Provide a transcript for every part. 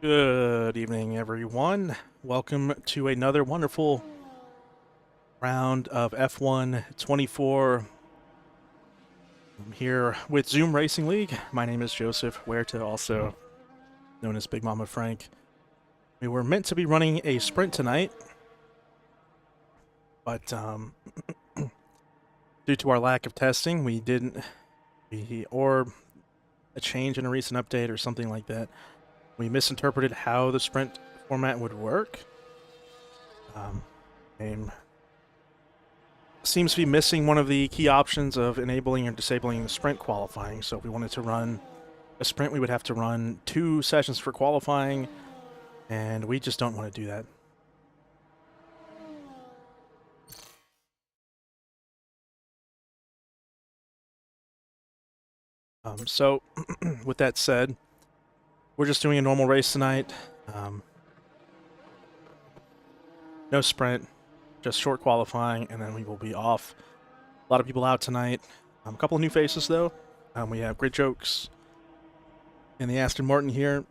Good evening, everyone. Welcome to another wonderful round of F1 24. I'm here with Zoom Racing League. My name is Joseph Huerta, also known as Big Mama Frank. We were meant to be running a sprint tonight, but due to our lack of testing, we didn't, or a change in a recent update or something like that, we misinterpreted how the sprint format would work. Game seems to be missing one of the key options of enabling or disabling the sprint qualifying. So if we wanted to run a sprint, we would have to run 2 sessions for qualifying, and we just don't want to do that. So with that said, we're just doing a normal race tonight. No sprint, just short qualifying, and then we will be off. A lot of people out tonight. A couple of new faces, though. We have Great Jokes and the Aston Martin here.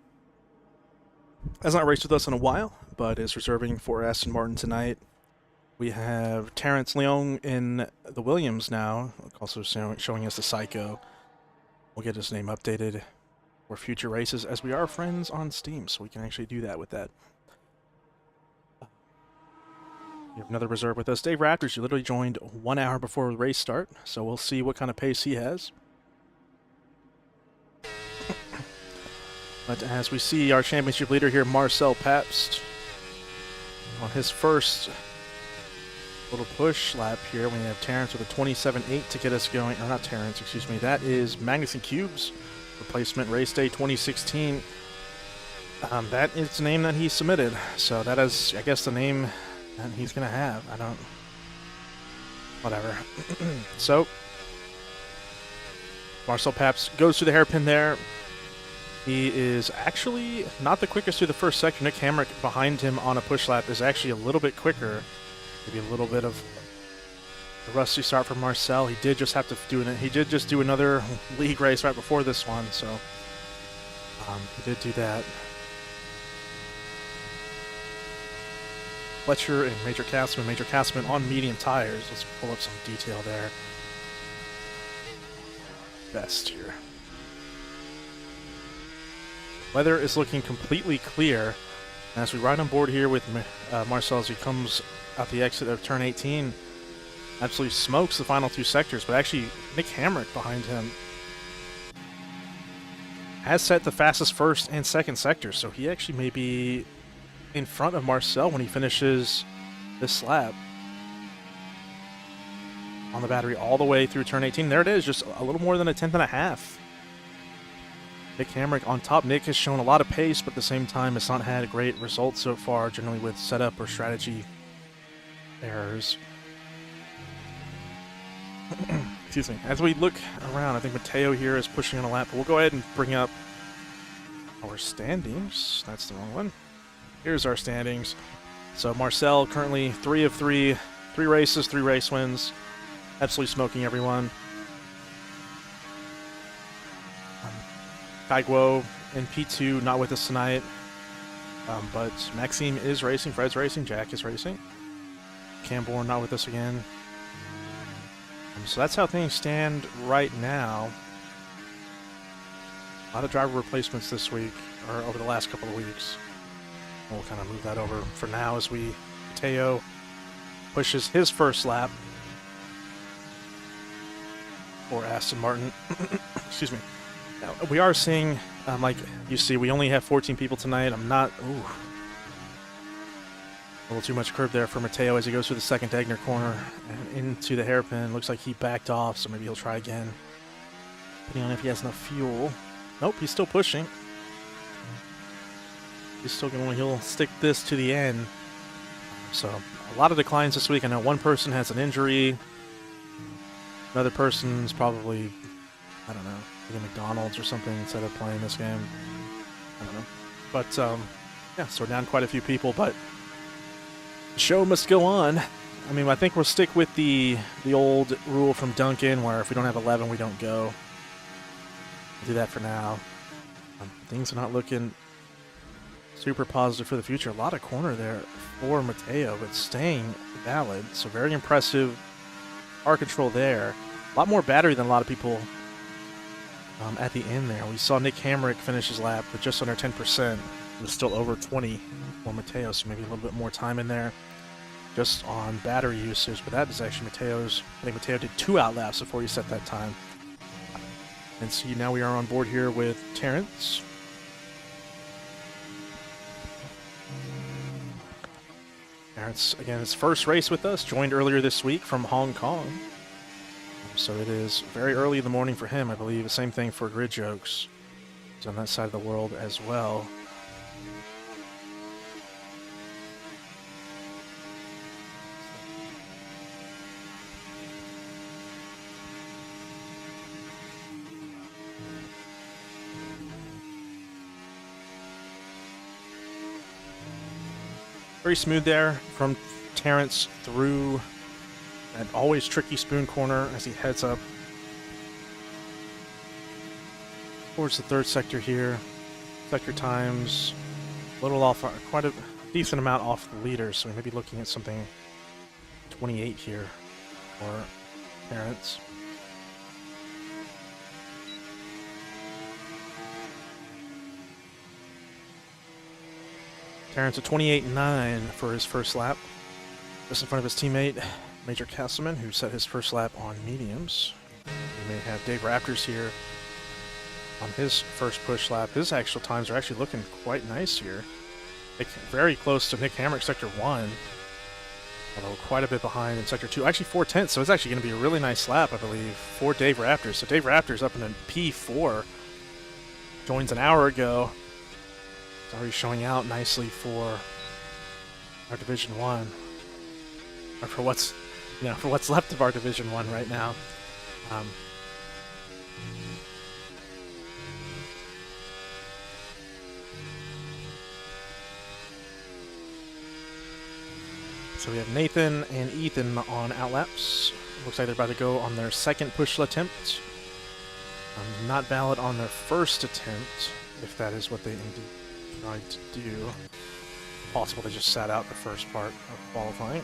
Has not raced with us in a while, but is reserving for Aston Martin tonight. We have Terrence Leung in the Williams now, also showing us the Psycho. We'll get his name updated for future races, as we are friends on Steam, so we can actually do that with that. We have another reserve with us, Dave Raptors. You literally joined 1 hour before the race start, so we'll see what kind of pace he has. But as we see our championship leader here, Marcel Pabst, on his first little push lap here, we have Terrence with a 27.8 to get us going. Or not Terrence, excuse me. That is Magnuson Cubes replacement, race day 2016. That is the name that he submitted. So that is, I guess, the name that he's going to have. I don't... Whatever. So, Marcel Pabst goes through the hairpin there. He is actually not the quickest through the first sector. Nick Hamrick behind him on a push lap is actually a little bit quicker. Maybe a little bit of a rusty start for Marcel. He did just have to do it. He did just do another league race right before this one, so he did do that. Fletcher and Major Castman on medium tires. Let's pull up some detail there. Best here. Weather is looking completely clear. And as we ride on board here with Marcel as he comes out the exit of turn 18, absolutely smokes the final 2 sectors, but actually Nick Hamrick behind him has set the fastest first and second sectors, so he actually may be in front of Marcel when he finishes this lap on the battery all the way through turn 18. There it is, just a little more than a tenth and a half. Nick Hamrick on top. Nick has shown a lot of pace, but at the same time has not had a great result so far, generally with setup or strategy errors. Excuse me. As we look around, I think Mateo here is pushing on a lap, but we'll go ahead and bring up our standings. That's the wrong one. Here's our standings. So Marcel currently 3 of 3, 3 races, 3 race wins, absolutely smoking everyone. Kai Guo in P2, not with us tonight, but Maxime is racing, Fred's racing, Jack is racing. Camborne not with us again. So that's how things stand right now. A lot of driver replacements this week, or over the last couple of weeks. We'll kind of move that over for now as Mateo pushes his first lap for Aston Martin. Excuse me. Now, we are seeing, like you see, we only have 14 people tonight. I'm not... Ooh. A little too much curve there for Mateo as he goes through the second Degner corner and into the hairpin. Looks like he backed off, so maybe he'll try again. Depending on if he has enough fuel. Nope, he's still pushing. He's still going to... He'll stick this to the end. So, a lot of declines this week. I know one person has an injury. Another person's probably, I don't know, eating McDonald's or something instead of playing this game. I don't know. But, yeah, so we're down quite a few people, but the show must go on. I mean, I think we'll stick with the old rule from Duncan, where if we don't have 11, we don't go. We'll do that for now. Things are not looking super positive for the future. A lot of corner there for Mateo, but staying valid. So very impressive car control there. A lot more battery than a lot of people at the end there. We saw Nick Hamrick finish his lap with just under 10%. It was still over 20 for Mateo, so maybe a little bit more time in there just on battery usage. But that is actually Mateo's. I think Mateo did 2 out laps before he set that time. And see, now we are on board here with Terrence. Terrence, again, his first race with us, joined earlier this week from Hong Kong. So it is very early in the morning for him, I believe. The same thing for Grid Jokes. He's on that side of the world as well. Very smooth there from Terrence through that always tricky spoon corner as he heads up towards the third sector here. Sector times a little off, quite a decent amount off the leader, so we may be looking at something 28 here for Terrence. Terrence at 28.9 for his first lap, just in front of his teammate Major Castleman, who set his first lap on mediums. We may have Dave Raptors here on his first push lap. His actual times are actually looking quite nice here. Very close to Nick Hamrick, Sector 1, although quite a bit behind in Sector 2. Actually 4/10, so it's actually going to be a really nice lap, I believe, for Dave Raptors. So Dave Raptors up in a P4, joins an hour ago. It's already showing out nicely for our Division 1, or for what's left of our Division 1 right now. So we have Nathan and Ethan on outlaps. Looks like they're about to go on their second push attempt. Not valid on their first attempt, if that is what they indeed tried to do. Possible they just sat out the first part of qualifying.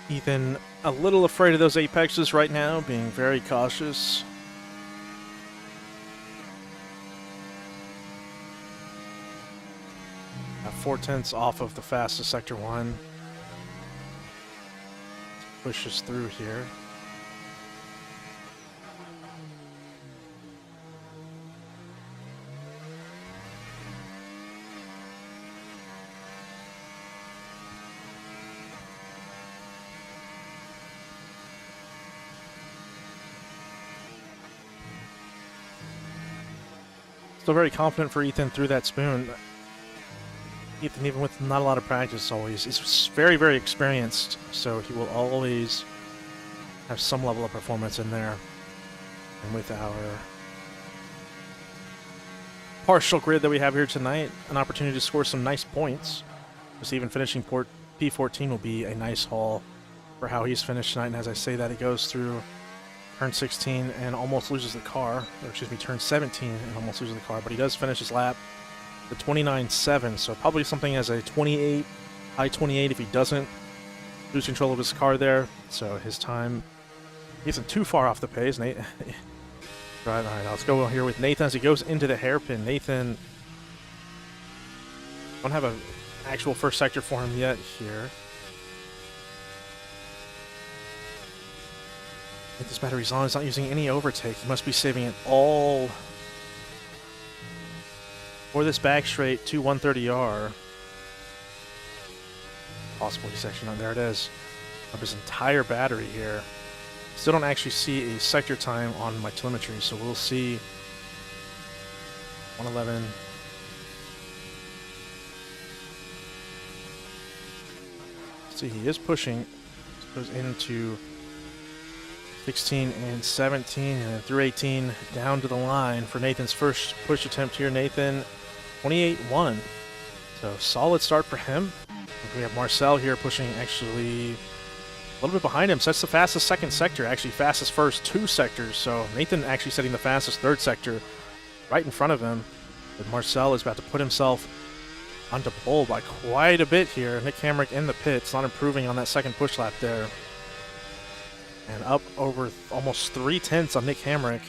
Ethan a little afraid of those apexes right now, being very cautious. At 4/10 off of the fastest Sector 1. Pushes through here. Still very confident for Ethan through that spoon. Ethan, even with not a lot of practice, is very, very experienced, so he will always have some level of performance in there. And with our partial grid that we have here tonight, an opportunity to score some nice points. Just even finishing P14 will be a nice haul for how he's finished tonight. And as I say that, he goes through turn 16 and almost loses the car, or excuse me, turn 17 and almost loses the car, but he does finish his lap the 29.7, so probably something as a 28, high 28 if he doesn't lose control of his car there. So his time isn't too far off the pace. Nate, right, all right, let's go here with Nathan as he goes into the hairpin. Nathan, don't have an actual first sector for him yet here. If this battery's on, he's not using any overtake. He must be saving it all for this back straight to 130R. Possible he's actually not. There it is. Of his entire battery here. Still don't actually see a sector time on my telemetry, so we'll see 111. See, he is pushing. Goes into 16 and 17, and then through 18 down to the line for Nathan's first push attempt here. Nathan, 28-1. So solid start for him. We have Marcel here pushing actually a little bit behind him. Sets the fastest second sector, actually fastest first 2 sectors. So Nathan actually setting the fastest third sector right in front of him. But Marcel is about to put himself onto pole by quite a bit here. Nick Hamrick in the pits, not improving on that second push lap there. And up over almost 3/10 on Nick Hamrick.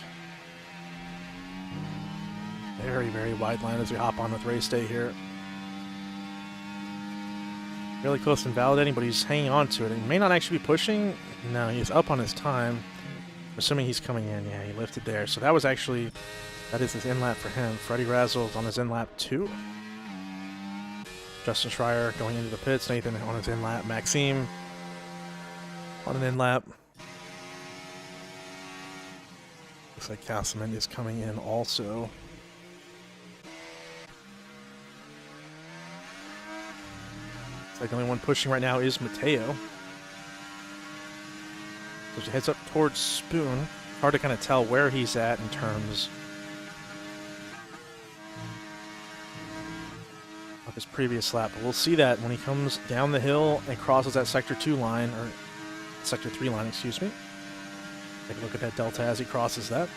Very, very wide line as we hop on with race day here. Really close and validating, but he's hanging on to it. He may not actually be pushing. No, he's up on his time. Assuming he's coming in. Yeah, he lifted there. So that was actually, that is his in-lap for him. Freddie Razzle's on his in-lap 2. Justin Schreier going into the pits. Nathan on his in-lap. Maxime on an in-lap. Looks like Castleman is coming in also. Looks like the only one pushing right now is Mateo. So he heads up towards Spoon. Hard to kind of tell where he's at in terms of his previous lap. But we'll see that when he comes down the hill and crosses that Sector 2 line, or Sector 3 line, excuse me. Take a look at that delta as he crosses that.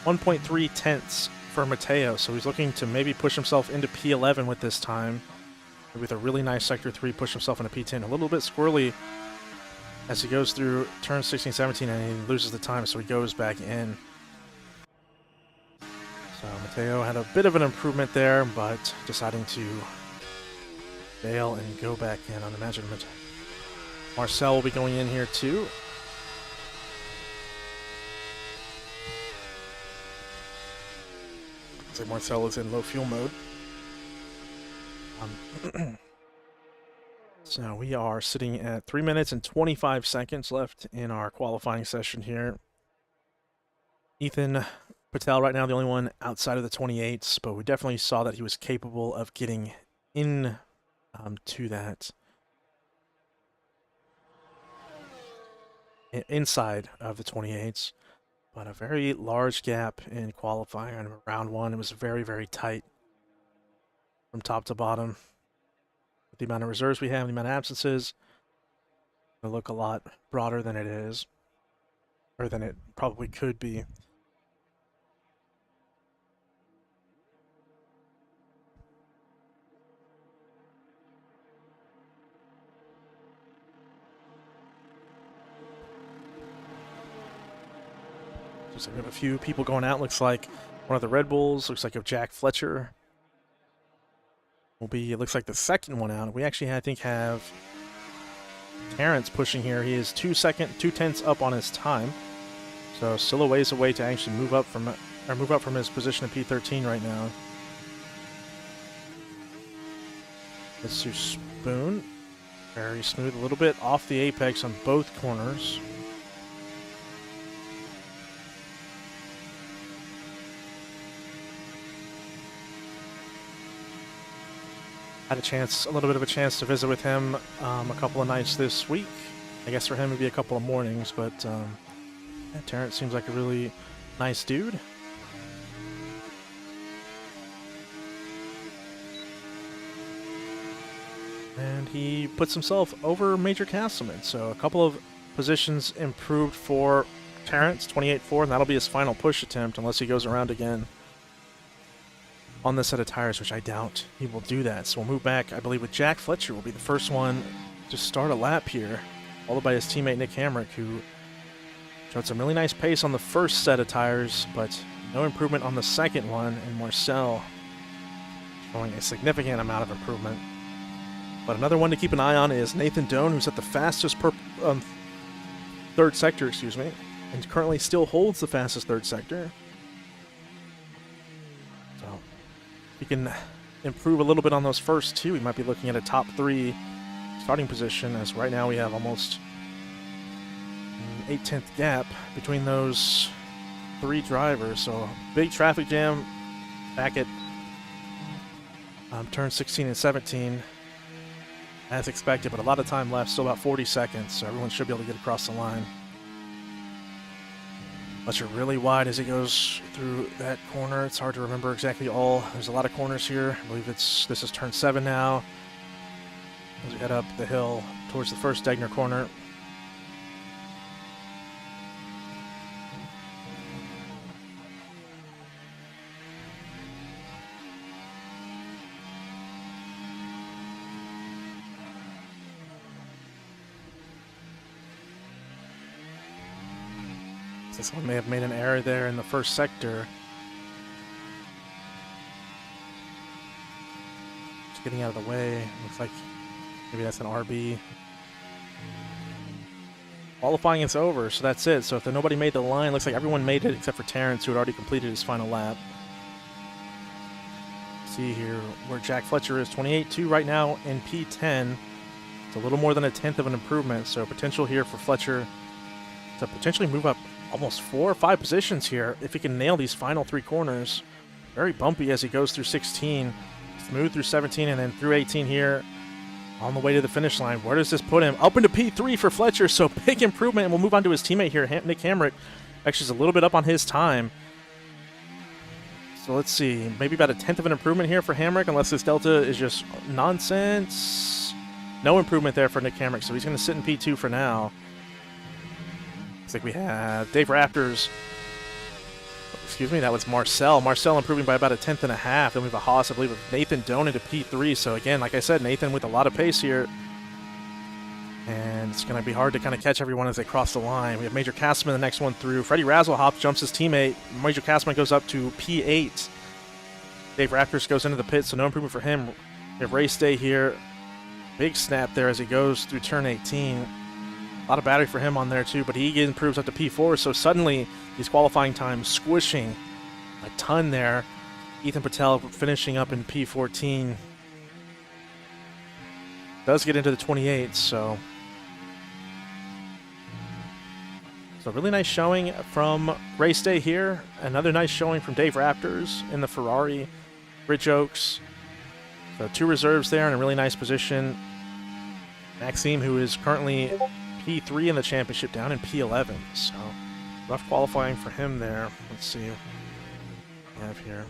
1.3 tenths for Mateo, so he's looking to maybe push himself into P11 with this time. With a really nice Sector 3, push himself into P10. A little bit squirrely as he goes through turn 16, 17, and he loses the time, so he goes back in. So Mateo had a bit of an improvement there, but deciding to bail and go back in on Imaginement. Marcel will be going in here too. Looks like Marcel is in low fuel mode. So we are sitting at 3 minutes and 25 seconds left in our qualifying session here. Ethan Patel right now the only one outside of the 28s, but we definitely saw that he was capable of getting in to that. Inside of the 28s, but a very large gap in qualifying. On round 1, it was very, very tight from top to bottom. With the amount of reserves we have, the amount of absences, it'll look a lot broader than it is, or than it probably could be. So we have a few people going out. Looks like one of the Red Bulls. Looks like a Jack Fletcher will be, it looks like the second one out. We actually, I think, have Terrence pushing here. He is 2 tenths up on his time. So still a ways away to actually move up from his position in P13 right now. It's to Spoon. Very smooth, a little bit off the apex on both corners. Had a little bit of a chance to visit with him a couple of nights this week. I guess for him it'd be a couple of mornings, but yeah, Terrence seems like a really nice dude. And he puts himself over Major Castleman, so a couple of positions improved for Terrence, 28-4, and that'll be his final push attempt unless he goes around again on this set of tires, which I doubt he will do that. So we'll move back, I believe, with Jack Fletcher will be the first one to start a lap here, followed by his teammate Nick Hamrick, who showed some really nice pace on the first set of tires, but no improvement on the second one, and Marcel showing a significant amount of improvement. But another one to keep an eye on is Nathan Doan, who's at the fastest third sector, excuse me, and currently still holds the fastest third sector. He can improve a little bit on those first two. We might be looking at a top 3 starting position, as right now we have almost an 8/10 gap between those 3 drivers. So big traffic jam back at turn 16 and 17. as expected, but a lot of time left, still about 40 seconds, so everyone should be able to get across the line. Fletcher really wide as he goes through that corner. It's hard to remember exactly all. There's a lot of corners here. I believe this is turn 7 now. As we head up the hill towards the first Degner corner. This one may have made an error there in the first sector. Just getting out of the way. Looks like maybe that's an RB. Qualifying is over, so that's it. So if nobody made the line, looks like everyone made it except for Terrence, who had already completed his final lap. See here where Jack Fletcher is, 28.2 right now in P10. It's a little more than a tenth of an improvement, so potential here for Fletcher to potentially move up almost 4 or 5 positions here if he can nail these final 3 corners. Very bumpy as he goes through 16, smooth through 17, and then through 18 here on the way to the finish line. Where does this put him? Up into P3 for Fletcher, so big improvement, and we'll move on to his teammate here, Nick Hamrick. Actually, is a little bit up on his time. So let's see, maybe about a tenth of an improvement here for Hamrick, unless this delta is just nonsense. No improvement there for Nick Hamrick, so he's going to sit in P2 for now. Looks like we have Dave Raptors. Excuse me, that was Marcel. Marcel improving by about a tenth and a half. Then we have a Haas, I believe, with Nathan Doan into P3. So again, like I said, Nathan with a lot of pace here. And it's going to be hard to kind of catch everyone as they cross the line. We have Major Castman, the next one through. Freddie Razzlehop jumps his teammate. Major Castman goes up to P8. Dave Raptors goes into the pit, so no improvement for him. We have Race Day here. Big snap there as he goes through turn 18. A lot of battery for him on there too, but he improves up to P4, so suddenly these qualifying times squishing a ton there. Ethan Patel finishing up in P14. Does get into the 28, so really nice showing from Race Day here. Another nice showing from Dave Raptors in the Ferrari. Rich Oaks. So 2 reserves there in a really nice position. Maxime, who is currently P3 in the championship, down in P11, so rough qualifying for him there. Let's see what we have here.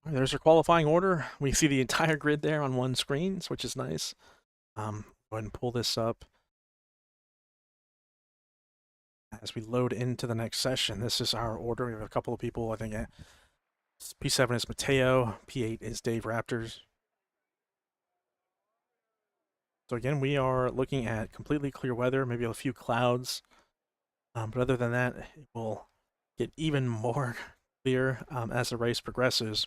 There's our qualifying order. We see the entire grid there on one screen, which is nice. Go ahead and pull this up as we load into the next session. This is our order. We have a couple of people. I think P7 is Mateo. P8 is Dave Raptors. So again, we are looking at completely clear weather, maybe a few clouds. But other than that, it will get even more clear as the race progresses.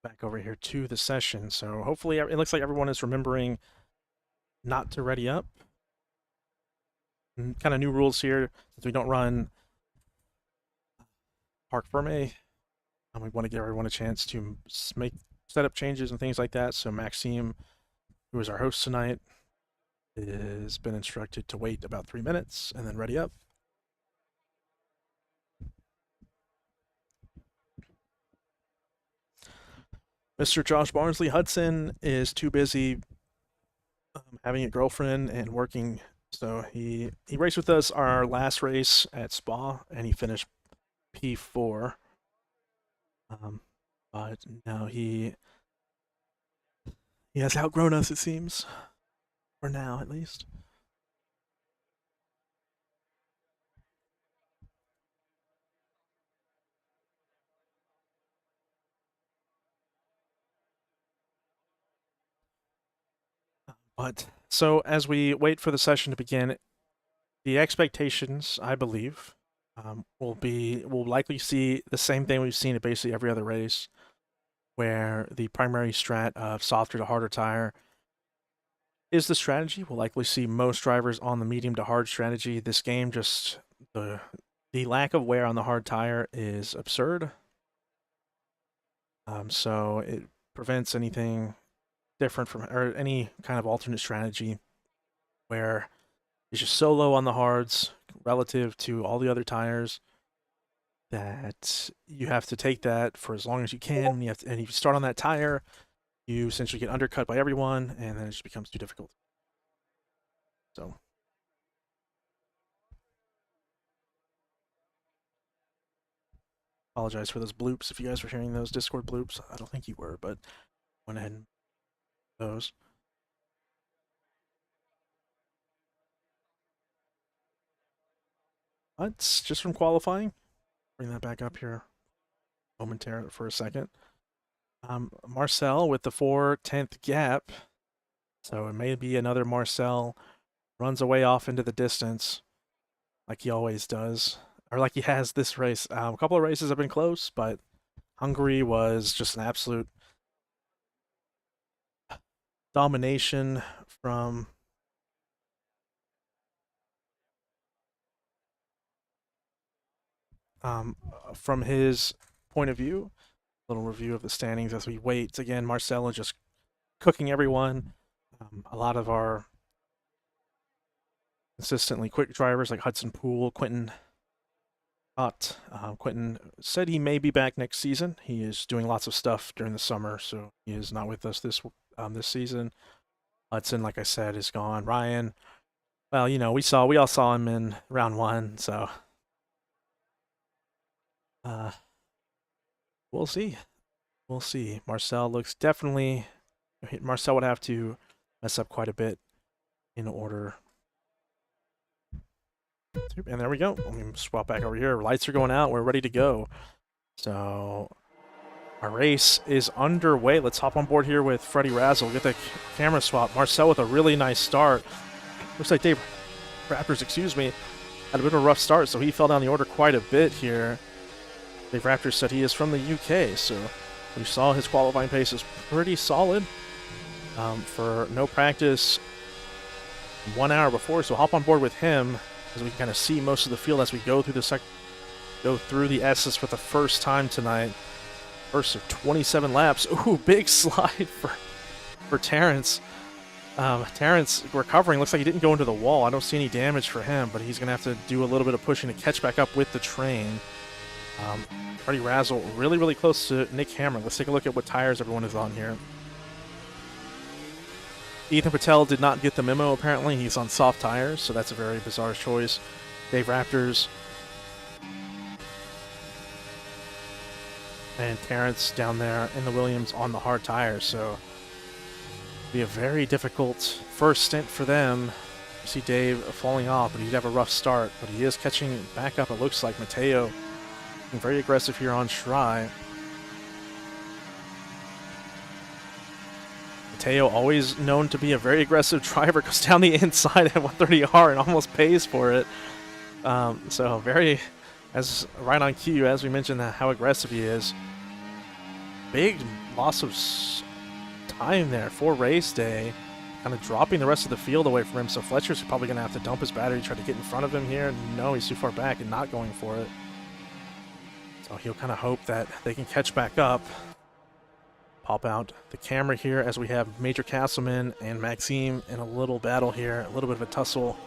Back over here to the session. So hopefully it looks like everyone is remembering not to ready up. Kind of new rules here, since we don't run Parc Ferme. We want to give everyone a chance to make setup changes and things like that. So Maxime, who is our host tonight, has been instructed to wait about 3 minutes and then ready up. Mr. Josh Barnsley Hudson is too busy having a girlfriend and working, so he raced with us our last race at Spa, and he finished P4. But no, he has outgrown us, it seems. For now, at least. But so as we wait for the session to begin, the expectations, I believe, we'll likely see the same thing we've seen at basically every other race, where the primary strat of softer to harder tire is the strategy. We'll likely see most drivers on the medium to hard strategy. This game, just the lack of wear on the hard tire is absurd. So it prevents anything different from, or any kind of alternate strategy where it's just so low on the hards relative to all the other tires that you have to take that for as long as you can. And if you start on that tire, you essentially get undercut by everyone, and then it just becomes too difficult. So apologize for those bloops if you guys were hearing those Discord bloops. I don't think you were, but went ahead and those. But just from qualifying, bring that back up here momentarily for a second. Marcel with the 4/10 gap. So it may be another Marcel runs away off into the distance like he always does, or like he has this race. A couple of races have been close, but Hungary was just an absolute domination from his point of view. A little review of the standings as we wait. Again, Marcelo just cooking everyone. A lot of our consistently quick drivers like Hudson Poole, Quentin Ott. Quentin said he may be back next season. He is doing lots of stuff during the summer, so he is not with us this season. Hudson, like I said, is gone. Ryan, well, you know, we all saw him in round 1, so we'll see. We'll see. Marcel looks definitely. Marcel would have to mess up quite a bit in order. And there we go. Let me swap back over here. Lights are going out. We're ready to go. So our race is underway. Let's hop on board here with Freddie Razzle. Get the camera swap. Marcel with a really nice start. Looks like Dave Raptors, had a bit of a rough start, so he fell down the order quite a bit here. Dave Raptors said he is from the UK, so we saw his qualifying pace is pretty solid for no practice 1 hour before. So hop on board with him as we can kind of see most of the field as we go through the S's for the first time tonight. First of 27 laps. Ooh, big slide for Terrence. Terrence recovering. Looks like he didn't go into the wall. I don't see any damage for him, but he's going to have to do a little bit of pushing to catch back up with the train. Freddie Razzle really, really close to Nick Hammer. Let's take a look at what tires everyone is on here. Ethan Patel did not get the memo, apparently. He's on soft tires, so that's a very bizarre choice. Dave Raptors and Terrence down there in the Williams on the hard tires, so it'll be a very difficult first stint for them. You see Dave falling off, but he'd have a rough start, but he is catching back up, it looks like. Mateo being very aggressive here on Schrei. Mateo, always known to be a very aggressive driver, goes down the inside at 130R and almost pays for it. So very, as right on cue, as we mentioned, how aggressive he is. Big loss of time there for race day, kind of dropping the rest of the field away from him. So Fletcher's probably going to have to dump his battery, try to get in front of him here. No, he's too far back and not going for it. So he'll kind of hope that they can catch back up. Pop out the camera here as we have Major Castleman and Maxime in a little battle here, a little bit of a tussle.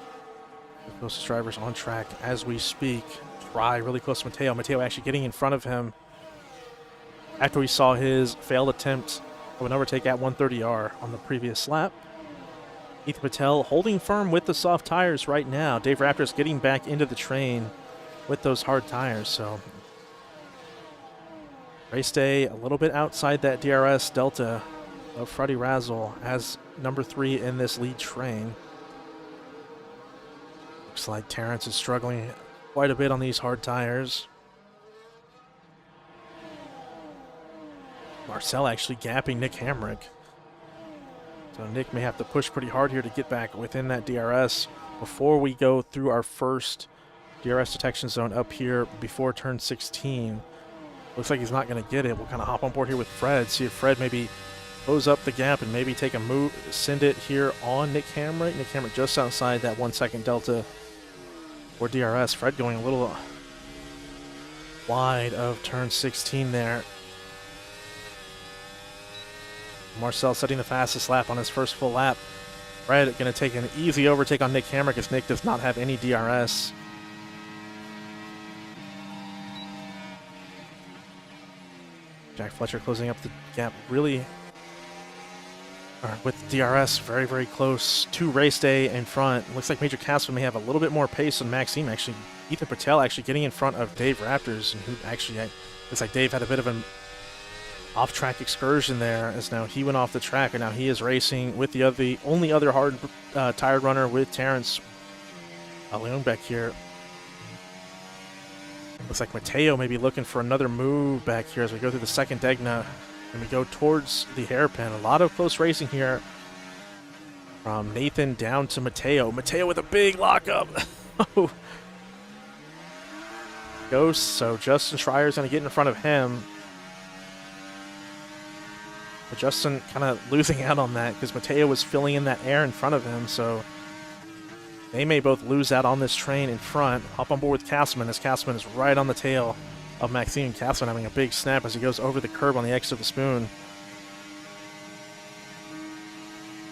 The closest drivers on track as we speak. Try really close to Mateo. Mateo actually getting in front of him after we saw his failed attempt of an overtake at 130R on the previous lap. Ethan Patel holding firm with the soft tires right now. Dave Raptors getting back into the train with those hard tires, so Race Day a little bit outside that DRS delta of Freddie Razzle as number 3 in this lead train. Looks like Terrence is struggling quite a bit on these hard tires. Marcel actually gapping Nick Hamrick. So Nick may have to push pretty hard here to get back within that DRS before we go through our first DRS detection zone up here before turn 16. Looks like he's not going to get it. We'll kind of hop on board here with Fred, see if Fred maybe close up the gap and maybe take a move, send it here on Nick Hamrick. Nick Hamrick just outside that 1 second delta for DRS. Fred going a little wide of turn 16 there. Marcel setting the fastest lap on his first full lap. Fred going to take an easy overtake on Nick Hamrick as Nick does not have any DRS. Jack Fletcher closing up the gap really with DRS very, very close to Race Day in front. Looks like Major Casper may have a little bit more pace than Maxime. Actually, Ethan Patel actually getting in front of Dave Raptors, and who actually looks like Dave had a bit of an off-track excursion there, as now he went off the track, and now he is racing with the only other hard tired runner with Terrence Leon back here. Looks like Mateo may be looking for another move back here as we go through the second Degna and we go towards the hairpin. A lot of close racing here from Nathan down to Mateo. Mateo with a big lockup. Ghost, so Justin Schreier's going to get in front of him. But Justin kind of losing out on that because Mateo was filling in that air in front of him, so they may both lose out on this train in front. Hop on board with Castleman as Castleman is right on the tail of Maxime. Castleman having a big snap as he goes over the curb on the exit of the spoon.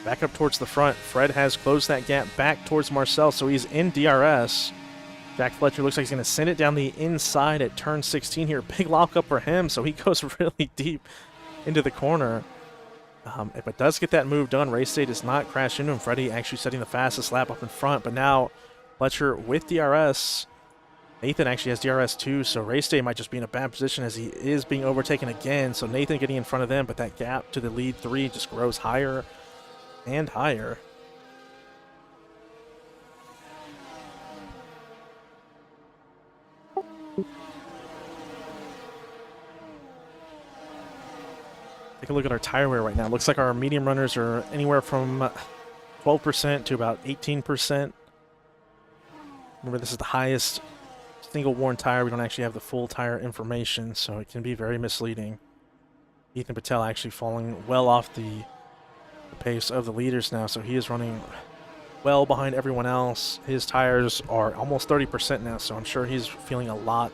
Back up towards the front. Fred has closed that gap back towards Marcel, so he's in DRS. Jack Fletcher looks like he's going to send it down the inside at turn 16 here. Big lockup for him, so he goes really deep into the corner. If it does get that move done, Race Day does not crash into him. Freddie actually setting the fastest lap up in front, but now Fletcher with DRS. Nathan actually has DRS too, so Race Day might just be in a bad position as he is being overtaken again. So Nathan getting in front of them, but that gap to the lead 3 just grows higher and higher. Take a look at our tire wear right now. Looks like our medium runners are anywhere from 12% to about 18%. Remember, this is the highest single worn tire. We don't actually have the full tire information, so it can be very misleading. Ethan Patel actually falling well off the pace of the leaders now, so he is running well behind everyone else. His tires are almost 30% now, so I'm sure he's feeling a lot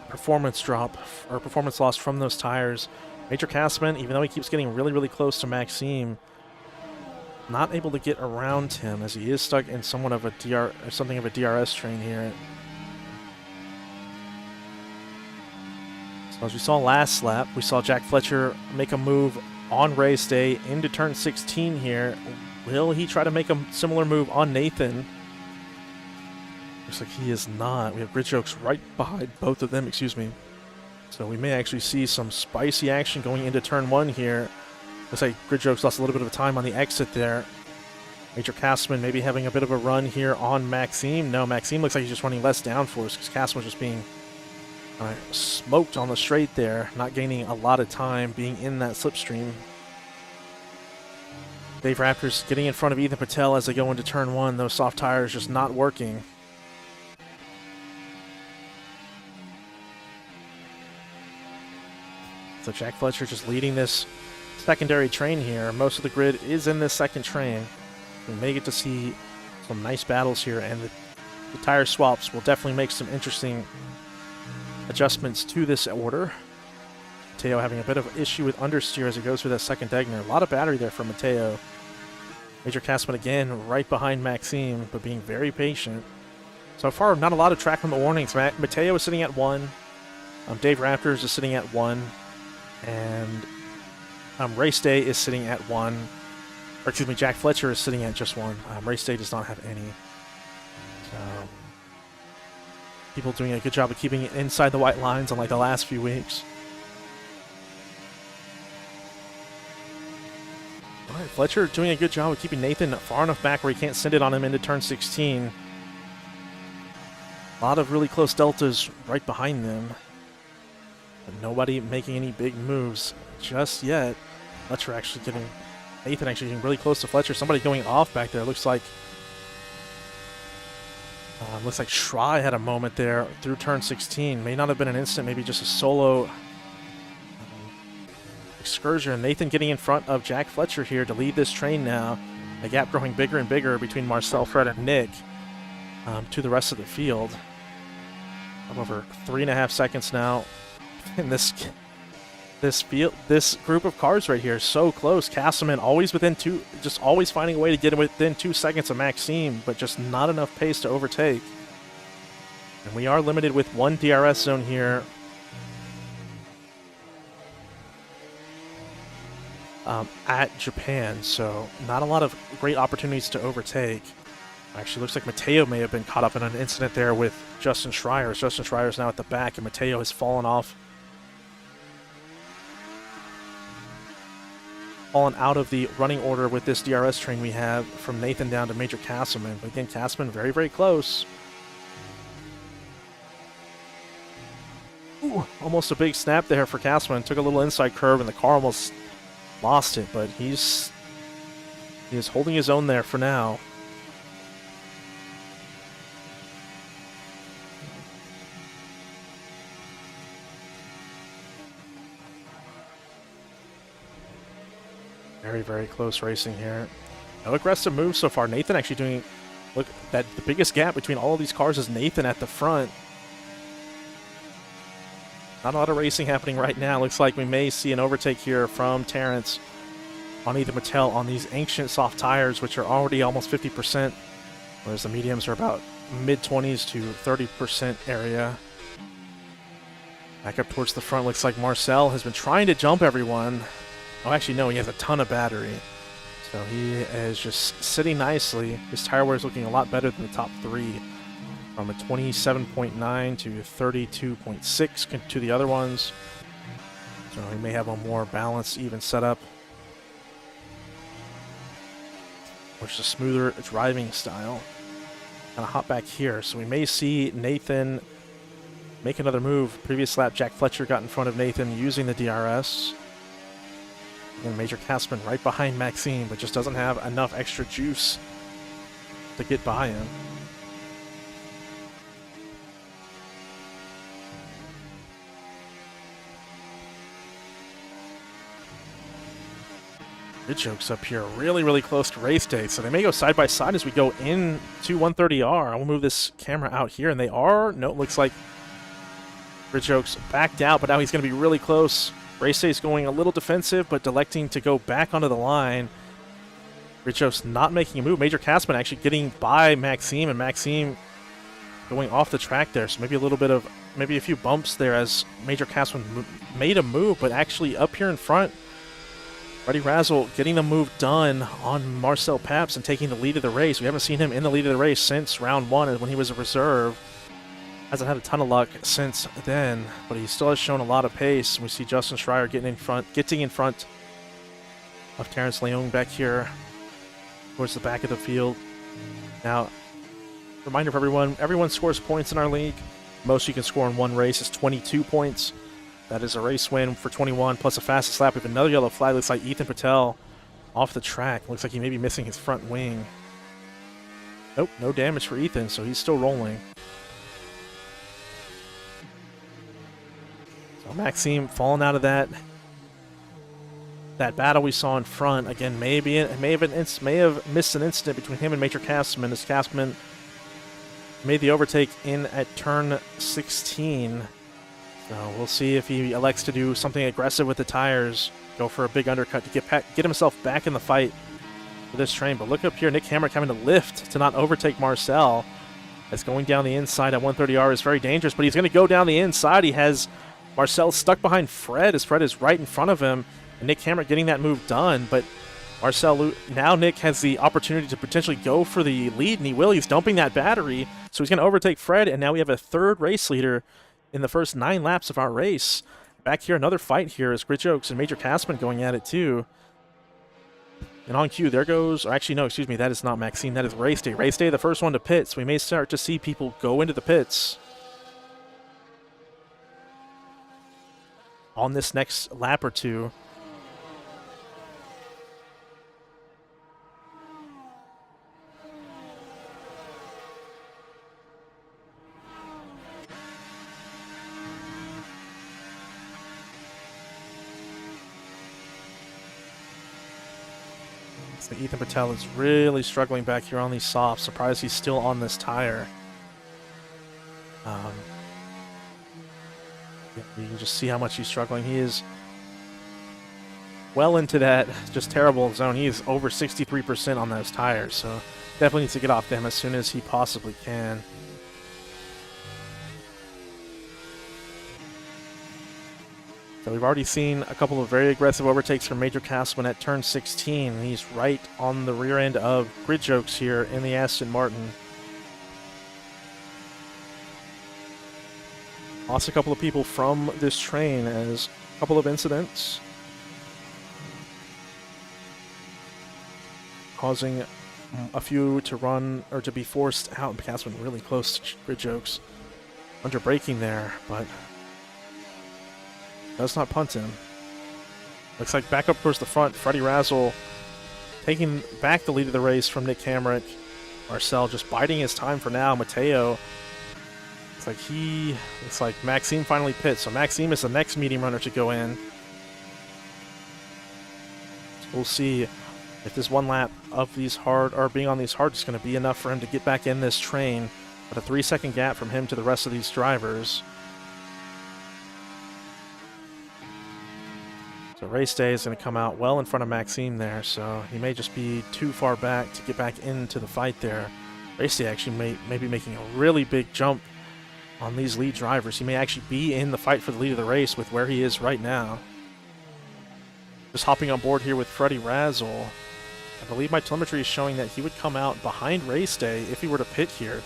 performance drop or performance loss from those tires. Major Castman, even though he keeps getting really, really close to Maxime, not able to get around him as he is stuck in somewhat of a something of a DRS train here. So as we saw last lap, we saw Jack Fletcher make a move on Race Day into turn 16 here. Will he try to make a similar move on Nathan? Looks like he is not. We have grid jokes right behind both of them, excuse me. So we may actually see some spicy action going into turn 1 here. Looks like grid jokes lost a little bit of time on the exit there. Major Castman maybe having a bit of a run here on Maxime. No, Maxime looks like he's just running less downforce because Castman's just being smoked on the straight there, not gaining a lot of time being in that slipstream. Dave Raptors getting in front of Ethan Patel as they go into turn 1. Those soft tires just not working. So Jack Fletcher just leading this secondary train here. Most of the grid is in this second train. We may get to see some nice battles here, and the tire swaps will definitely make some interesting adjustments to this order. Mateo having a bit of an issue with understeer as he goes through that second Degner. A lot of battery there for Mateo. Major Castman again right behind Maxime, but being very patient. So far, not a lot of track limit warnings. Mateo is sitting at 1. Dave Raptors is sitting at 1. And Race Day is sitting at 1. Or excuse me, Jack Fletcher is sitting at just 1. Race Day does not have any. So People doing a good job of keeping it inside the white lines unlike the last few weeks. All right, Fletcher doing a good job of keeping Nathan far enough back where he can't send it on him into turn 16. A lot of really close deltas right behind them. But nobody making any big moves just yet. Nathan actually getting really close to Fletcher. Somebody going off back there. Looks like Schrei had a moment there through turn 16. May not have been an instant, maybe just a solo excursion. Nathan getting in front of Jack Fletcher here to lead this train now. The gap growing bigger and bigger between Marcel, Fred, and Nick to the rest of the field. Over 3.5 seconds now in this group of cars right here. So close. Castleman always within two, just always finding a way to get within 2 seconds of Maxime, but just not enough pace to overtake. And we are limited with 1 DRS zone here. At Japan, so not a lot of great opportunities to overtake. Actually, looks like Mateo may have been caught up in an incident there with Justin Schreier. Justin Schreier is now at the back, and Mateo has fallen out of the running order with this DRS train we have from Nathan down to Major Castleman. But again, Castleman very, very close. Ooh, almost a big snap there for Castleman. Took a little inside curve, and the car almost lost it, but he is holding his own there for now. Very, very close racing here. No aggressive moves so far. Nathan actually doing, look, that the biggest gap between all of these cars is Nathan at the front. Not a lot of racing happening right now. Looks like we may see an overtake here from Terrence on Ethan Mattel on these ancient soft tires, which are already almost 50%, whereas the mediums are about mid-20s to 30% area. Back up towards the front, looks like Marcel has been trying to jump everyone. Oh, actually, no, he has a ton of battery. So he is just sitting nicely. His tire wear is looking a lot better than the top 3. From a 27.9 to 32.6 to the other ones. So he may have a more balanced, even setup. Which is a smoother driving style. Kind of hop back here. So we may see Nathan make another move. Previous lap, Jack Fletcher got in front of Nathan using the DRS. And Major Castleman right behind Maxime, but just doesn't have enough extra juice to get by him. Good jokes up here. Really, really close to race day. So they may go side by side as we go into 130R. I will move this camera out here, and they are. No, it looks like Good jokes backed out, but now he's going to be really close. Race day is going a little defensive, but electing to go back onto the line. Richos not making a move. Major Castleman actually getting by Maxime, and Maxime going off the track there. So maybe a little bit of, maybe a few bumps there as Major Castleman made a move, but actually up here in front, Freddie Razzle getting the move done on Marcel Paps and taking the lead of the race. We haven't seen him in the lead of the race since round one when he was a reserve. Hasn't had a ton of luck since then, but he still has shown a lot of pace. We see Justin Schreier getting in front of Terrence Leone back here towards the back of the field. Now, reminder for everyone scores points in our league. Most you can score in one race is 22 points. That is a race win for 21 plus a fastest lap. We have another yellow flag. Looks like Ethan Patel off the track. Looks like he may be missing his front wing. Nope, no damage for Ethan, so he's still rolling. So Maxime falling out of that battle we saw in front. Again, may have missed an incident between him and Major Castleman as Castleman made the overtake in at turn 16. So we'll see if he elects to do something aggressive with the tires, go for a big undercut to get himself back in the fight for this train. But look up here, Nick Hamrick having to lift to not overtake Marcel. As going down the inside at 130R is very dangerous, but he's going to go down the inside. He has Marcel stuck behind Fred as Fred is right in front of him, and Nick Hamrick getting that move done. But Marcel, now Nick has the opportunity to potentially go for the lead, and he will. He's dumping that battery. So he's going to overtake Fred, and now we have a third race leader in the first 9 laps of our race. Back here, another fight here is Grit Jokes and Major Castman going at it too. And on cue, there goes, or actually no, excuse me, that is not Maxime, that is Race Day. Race Day, the first one to pit, so we may start to see people go into the pits on this next lap or two. So Ethan Patel is really struggling back here on these softs. Surprised he's still on this tire. You can just see how much he's struggling. He is well into that just terrible zone. He is over 63% on those tires, so definitely needs to get off them as soon as he possibly can. So we've already seen a couple of very aggressive overtakes from Major Castman at turn 16. He's right on the rear end of Grid Jokes here in the Aston Martin. Lost a couple of people from this train as a couple of incidents causing a few to run or to be forced out. Castman really close to Grid Jokes under braking there, but does not punt him. Looks like back up towards the front, Freddie Razzle taking back the lead of the race from Nick Hamrick. Marcel just biding his time for now. Mateo, looks like Maxime finally pits. So Maxime is the next medium runner to go in. So we'll see if this one lap of these hard, or being on these hard, is going to be enough for him to get back in this train. But a 3-second gap from him to the rest of these drivers. So Race Day is going to come out well in front of Maxime there, so he may just be too far back to get back into the fight there. Race Day actually may be making a really big jump on these lead drivers. He may actually be in the fight for the lead of the race with where he is right now. Just hopping on board here with Freddie Razzle. I believe my telemetry is showing that he would come out behind Race Day if he were to pit here.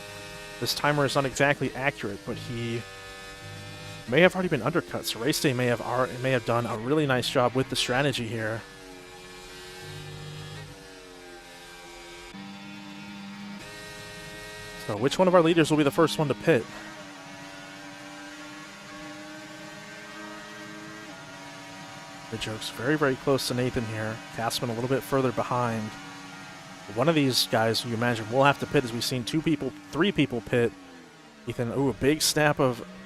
This timer is not exactly accurate, but he may have already been undercut, so Race Day may have done a really nice job with the strategy here. So which one of our leaders will be the first one to pit? The joke's very, very close to Nathan here. Castman a little bit further behind. One of these guys, you imagine, will have to pit, as we've seen 3 people pit. Ethan, ooh, a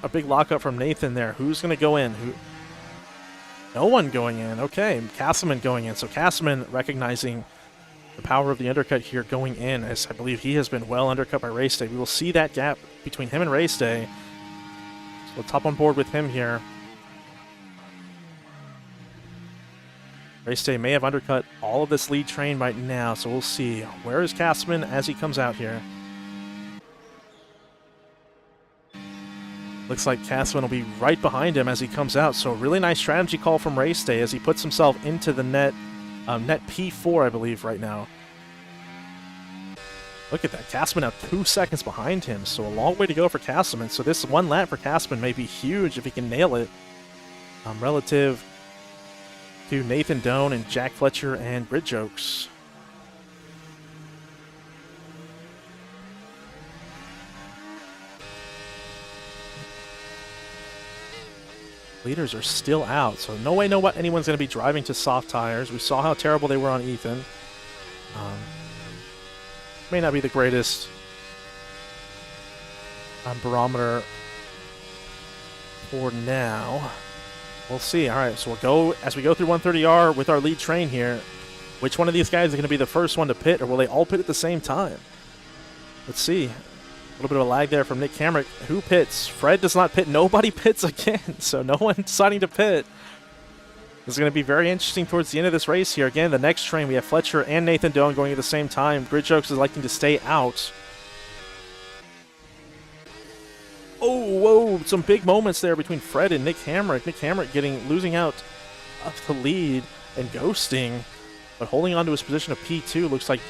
big lockup from Nathan there. Who's going to go in? No one going in. Okay, Castleman going in. So Castleman recognizing the power of the undercut here going in, as I believe he has been well undercut by Race Day. We will see that gap between him and Race Day. So let's hop on board with him here. Race Day may have undercut all of this lead train right now, so we'll see. Where is Castleman as he comes out here? Looks like Castleman will be right behind him as he comes out. So a really nice strategy call from Race Day as he puts himself into the net P4, I believe, right now. Look at that. Castleman now 2 seconds behind him. So a long way to go for Castleman. So this one lap for Castleman may be huge if he can nail it relative to Nathan Doan and Jack Fletcher and Grid Jokes. Leaders are still out, so no way anyone's going to be driving to soft tires. We saw how terrible they were on Ethan. May not be the greatest barometer for now. We'll see. All right, so as we go through 130R with our lead train here, which one of these guys is going to be the first one to pit, or will they all pit at the same time? Let's see. A little bit of a lag there from Nick Hamrick. Who pits? Fred does not pit. Nobody pits again, so no one deciding to pit. This is going to be very interesting towards the end of this race here. Again, the next train, we have Fletcher and Nathan Doan going at the same time. Grid Jokes is liking to stay out. Oh, whoa, some big moments there between Fred and Nick Hamrick. Nick Hamrick losing out of the lead and ghosting, but holding on to his position of P2. Looks like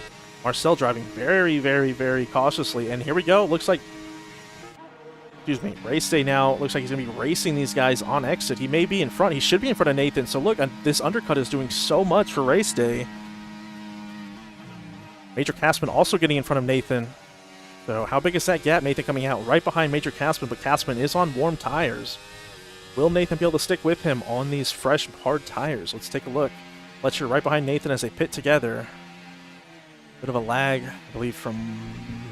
Marcel driving very, very, very cautiously. And here we go. Looks like excuse me, Race Day now looks like he's going to be racing these guys on exit. He may be in front. He should be in front of Nathan. So look, this undercut is doing so much for Race Day. Major Castman also getting in front of Nathan. So how big is that gap? Nathan coming out right behind Major Castman, but Castman is on warm tires. Will Nathan be able to stick with him on these fresh, hard tires? Let's take a look. Fletcher right behind Nathan as they pit together. Bit of a lag, I believe, from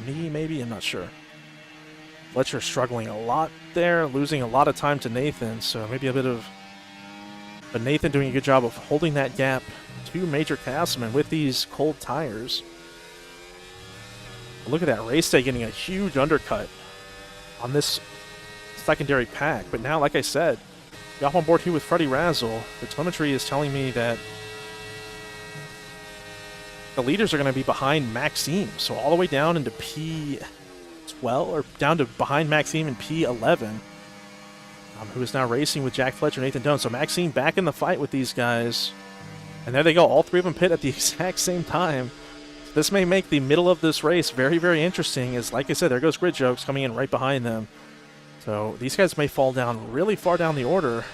me, maybe? I'm not sure. Fletcher struggling a lot there, losing a lot of time to Nathan, so maybe a bit of... But Nathan doing a good job of holding that gap to Major Castman with these cold tires. But look at that, Race Day getting a huge undercut on this secondary pack. But now, like I said, got on board here with Freddie Razzle. The telemetry is telling me that the leaders are going to be behind Maxime, so all the way down into P12, or down to behind Maxime in P11, who is now racing with Jack Fletcher and Nathan Doan. So Maxime back in the fight with these guys, and there they go. All three of them pit at the exact same time. This may make the middle of this race very, very interesting, as, like I said, there goes Grid Jokes coming in right behind them. So these guys may fall down really far down the order.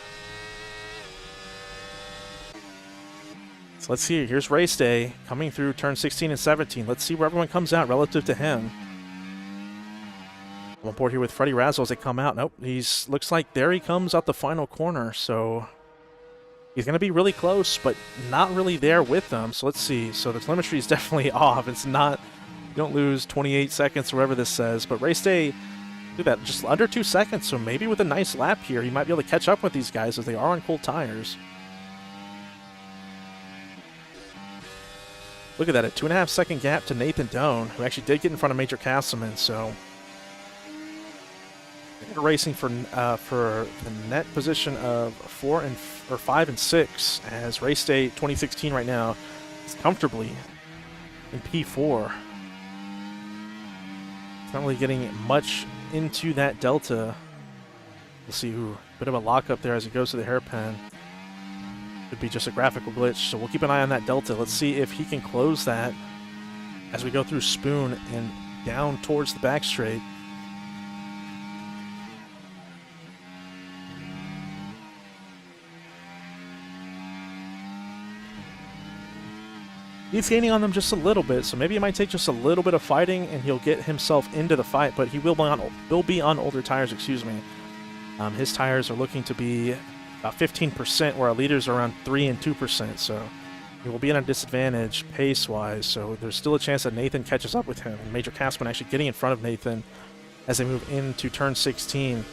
So let's see. Here's Race Day coming through turn 16 and 17. Let's see where everyone comes out relative to him. I'm on board here with Freddie Razzle as they come out. Nope, looks like there he comes out the final corner. So he's going to be really close, but not really there with them. So let's see. So the telemetry is definitely off. It's not, you don't lose 28 seconds or whatever this says. But Race Day, do that just under 2 seconds. So maybe with a nice lap here, he might be able to catch up with these guys as they are on cold tires. Look at that, a 2.5 second gap to Nathan Doan, who actually did get in front of Major Castleman. So they're racing for the net position of 5 and 6, as Race Day 2016 right now is comfortably in P4. It's not really getting much into that delta. We'll see who, bit of a lockup there as he goes to the hairpin. Could be just a graphical glitch, so we'll keep an eye on that delta. Let's see if he can close that as we go through Spoon and down towards the back straight. He's gaining on them just a little bit, so maybe it might take just a little bit of fighting and he'll get himself into the fight, but he will be on older tires, excuse me. His tires are looking to be about 15%, where our leaders are around 3 and 2%, so he will be at a disadvantage pace-wise, so there's still a chance that Nathan catches up with him. And Major Castman actually getting in front of Nathan as they move into turn 16.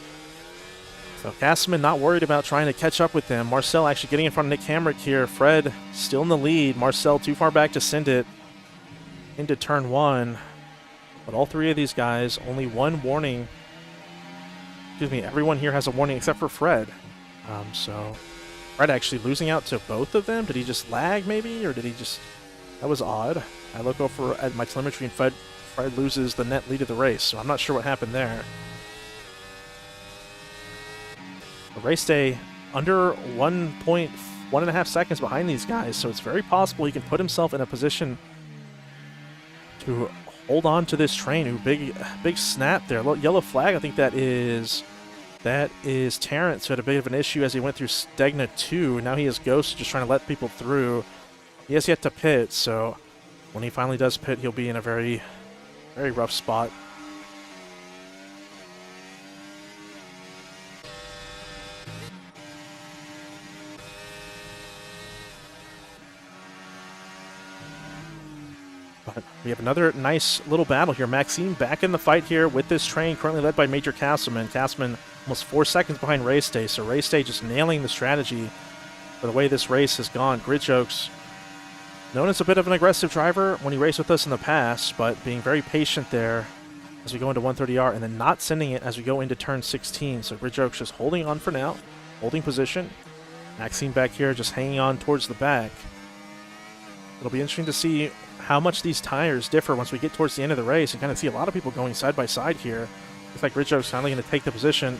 So Castman not worried about trying to catch up with them. Marcel actually getting in front of Nick Hamrick here. Fred still in the lead. Marcel too far back to send it into turn 1. But all three of these guys, only one warning. Excuse me, everyone here has a warning except for Fred. So Fred actually losing out to both of them. Did he just lag maybe, or did he just... That was odd. I look over at my telemetry and Fred loses the net lead of the race, so I'm not sure what happened there. The Race Day under 1.5 seconds behind these guys, so it's very possible he can put himself in a position to hold on to this train. Ooh, big snap there. Yellow flag, I think that is Terrence, who had a bit of an issue as he went through Stegna 2. Now he is Ghost, just trying to let people through. He has yet to pit, so when he finally does pit, he'll be in a very, very rough spot. But we have another nice little battle here. Maxime back in the fight here with this train, currently led by Major Castleman. Castleman almost 4 seconds behind Race Day, so Race Day just nailing the strategy for the way this race has gone. Grid Jokes, known as a bit of an aggressive driver when he raced with us in the past, but being very patient there as we go into 130R, and then not sending it as we go into turn 16. So Grid Jokes just holding on for now, holding position. Maxime back here just hanging on towards the back. It'll be interesting to see how much these tires differ once we get towards the end of the race, and kind of see a lot of people going side by side here. Looks like Grid Jokes finally going to take the position.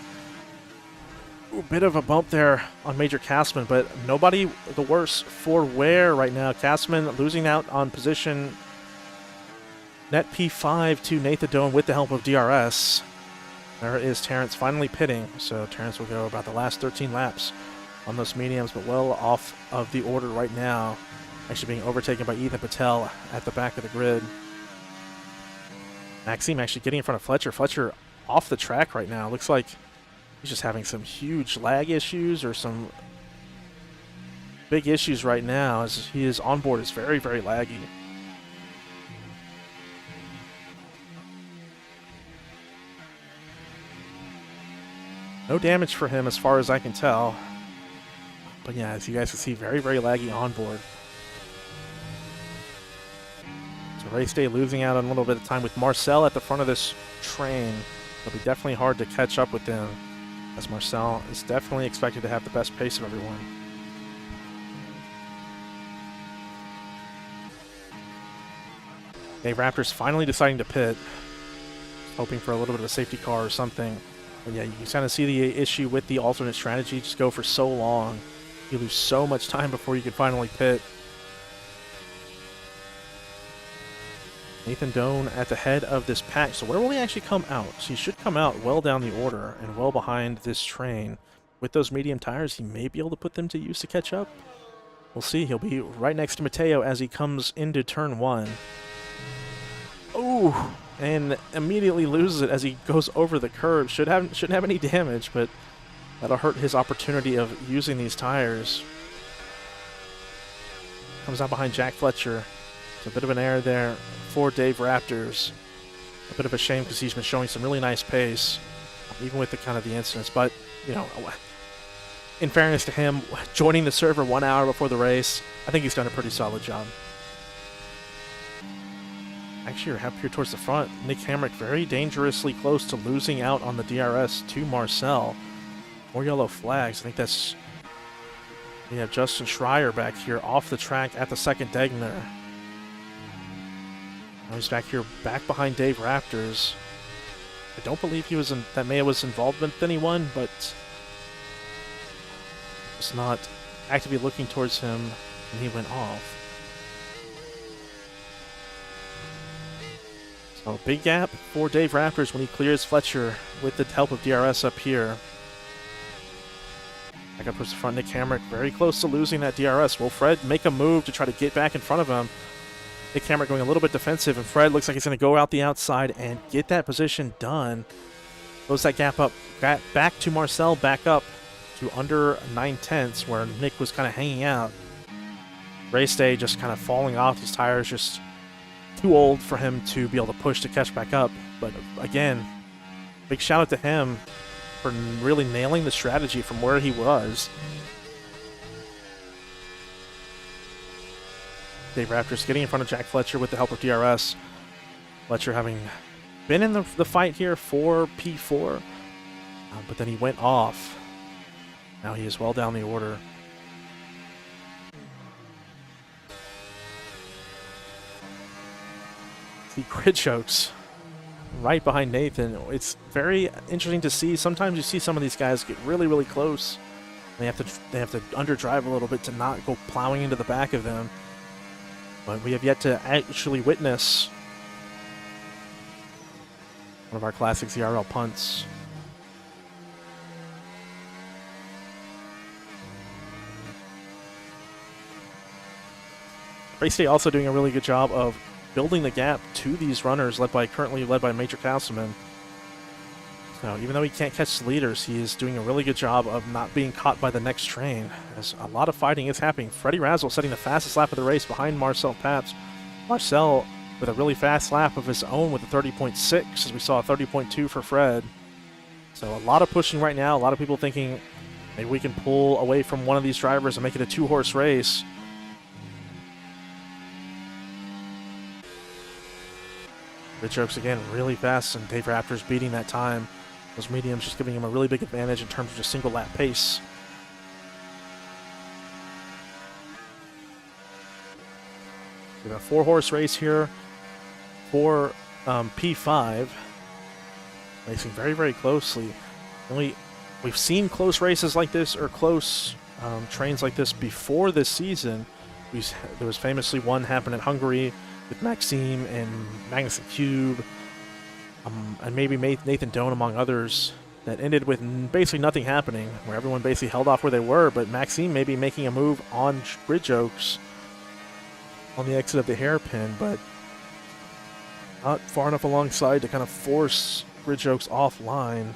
Ooh, bit of a bump there on Major Castman, but nobody the worse for wear right now. Castman losing out on position net P5 to Nathan Doan with the help of DRS. There is Terrence finally pitting, so Terrence will go about the last 13 laps on those mediums, but well off of the order right now. Actually being overtaken by Ethan Patel at the back of the grid. Maxime actually getting in front of Fletcher. Fletcher off the track right now. Looks like he's just having some huge lag issues or some big issues right now, as his onboard is very, very laggy. No damage for him as far as I can tell. But yeah, as you guys can see, very, very laggy onboard. So race day losing out on a little bit of time with Marcel at the front of this train. It'll be definitely hard to catch up with him, as Marcel is definitely expected to have the best pace of everyone. Okay, Raptors finally deciding to pit, hoping for a little bit of a safety car or something. But yeah, you can kind of see the issue with the alternate strategy. Just go for so long. You lose so much time before you can finally pit. Nathan Doan at the head of this pack. So where will he actually come out? So he should come out well down the order and well behind this train. With those medium tires, he may be able to put them to use to catch up. We'll see. He'll be right next to Mateo as he comes into turn 1. Oh, and immediately loses it as he goes over the curb. Shouldn't have any damage, but that'll hurt his opportunity of using these tires. Comes out behind Jack Fletcher. It's a bit of an error there for Dave Raptors. A bit of a shame because he's been showing some really nice pace, even with the kind of the incidents. But, you know, in fairness to him, joining the server 1 hour before the race, I think he's done a pretty solid job. Actually, you're up here towards the front. Nick Hamrick very dangerously close to losing out on the DRS to Marcel. More yellow flags. I think that's... We have Justin Schreier back here off the track at the second Degner. Now he's back here, back behind Dave Raptors. I don't believe he was in... That Maya was involved with anyone, but... was not actively looking towards him when he went off. So big gap for Dave Raptors when he clears Fletcher with the help of DRS up here. Back up towards the front, Nick Hamrick very close to losing that DRS. Will Fred make a move to try to get back in front of him? Nick Hamrick going a little bit defensive, and Fred looks like he's going to go out the outside and get that position done. Close that gap up. Back to Marcel, back up to under 9/10, where Nick was kind of hanging out. Race day just kind of falling off. His tires just too old for him to be able to push to catch back up. But again, big shout out to him for really nailing the strategy from where he was. Dave Raptors getting in front of Jack Fletcher with the help of DRS. Fletcher having been in the fight here for P4, but then he went off. Now he is well down the order. The grid chokes right behind Nathan. It's very interesting to see. Sometimes you see some of these guys get really, really close. They have to underdrive a little bit to not go plowing into the back of them. But we have yet to actually witness one of our classic ZRL punts. Race Day also doing a really good job of building the gap to these runners currently led by Major Castleman. So even though he can't catch the leaders, he is doing a really good job of not being caught by the next train, as a lot of fighting is happening. Freddie Razzle setting the fastest lap of the race behind Marcel Paps. Marcel with a really fast lap of his own with a 30.6, as we saw a 30.2 for Fred. So a lot of pushing right now. A lot of people thinking maybe we can pull away from one of these drivers and make it a two-horse race. Grid chokes again really fast, and Dave Raptors beating that time. Those mediums just giving him a really big advantage in terms of just single lap pace. We have a 4-horse race here for P5. Racing very, very closely. And we've seen close races like this, or close trains like this before this season. There was famously one happen in Hungary with Maxime and Magnus and Cube. and maybe Nathan Doan among others, that ended with basically nothing happening, where everyone basically held off where they were, but Maxime maybe making a move on Grid Jokes on the exit of the hairpin, but not far enough alongside to kind of force Grid Jokes offline.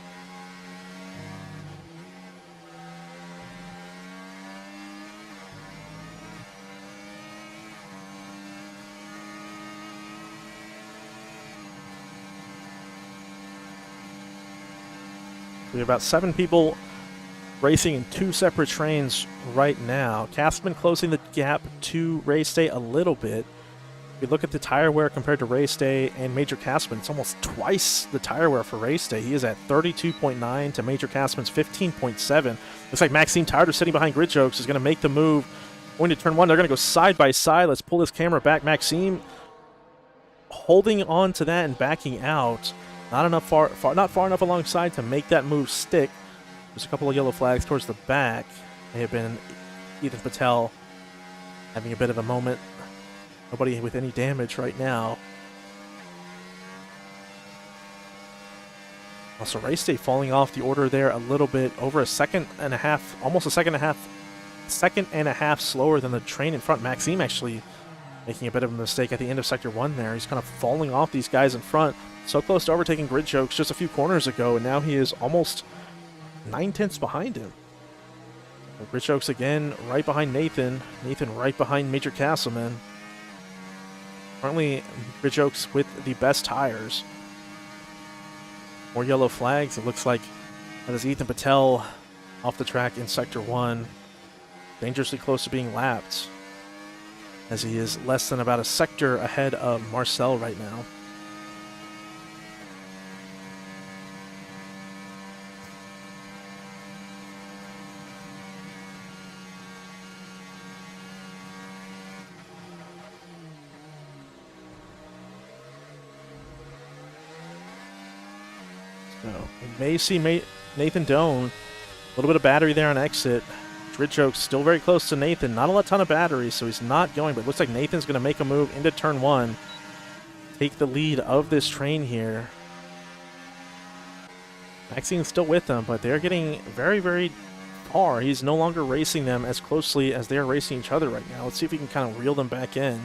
We have about 7 people racing in 2 separate trains right now. Castman closing the gap to Race Day a little bit. If you look at the tire wear compared to Race Day and Major Castman, it's almost twice the tire wear for Race Day. He is at 32.9 to Major Castman's 15.7. Looks like Maxime, tired of sitting behind Grid Jokes, is going to make the move. Going to turn 1. They're going to go side by side. Let's pull this camera back. Maxime holding on to that and backing out. Not far enough alongside to make that move stick. There's a couple of yellow flags towards the back. May have been Ethan Patel having a bit of a moment. Nobody with any damage right now. Also, Race Day falling off the order there a little bit, over a second and a half, almost a second and a half slower than the train in front. Maxime actually making a bit of a mistake at the end of Sector 1 there. He's kind of falling off these guys in front. So close to overtaking Grid Jokes just a few corners ago, and now he is almost 9/10 behind him. Grid Jokes again right behind Nathan. Nathan right behind Major Castleman. Currently, Grid Jokes with the best tires. More yellow flags. It looks like that is Ethan Patel off the track in Sector 1. Dangerously close to being lapped, as he is less than about a sector ahead of Marcel right now. So we may see Nathan Doan. A little bit of battery there on exit. Grid Jokes still very close to Nathan. Not a ton of battery, so he's not going, but it looks like Nathan's going to make a move into turn 1. Take the lead of this train here. Maxine's still with them, but they're getting very, very far. He's no longer racing them as closely as they're racing each other right now. Let's see if we can kind of reel them back in.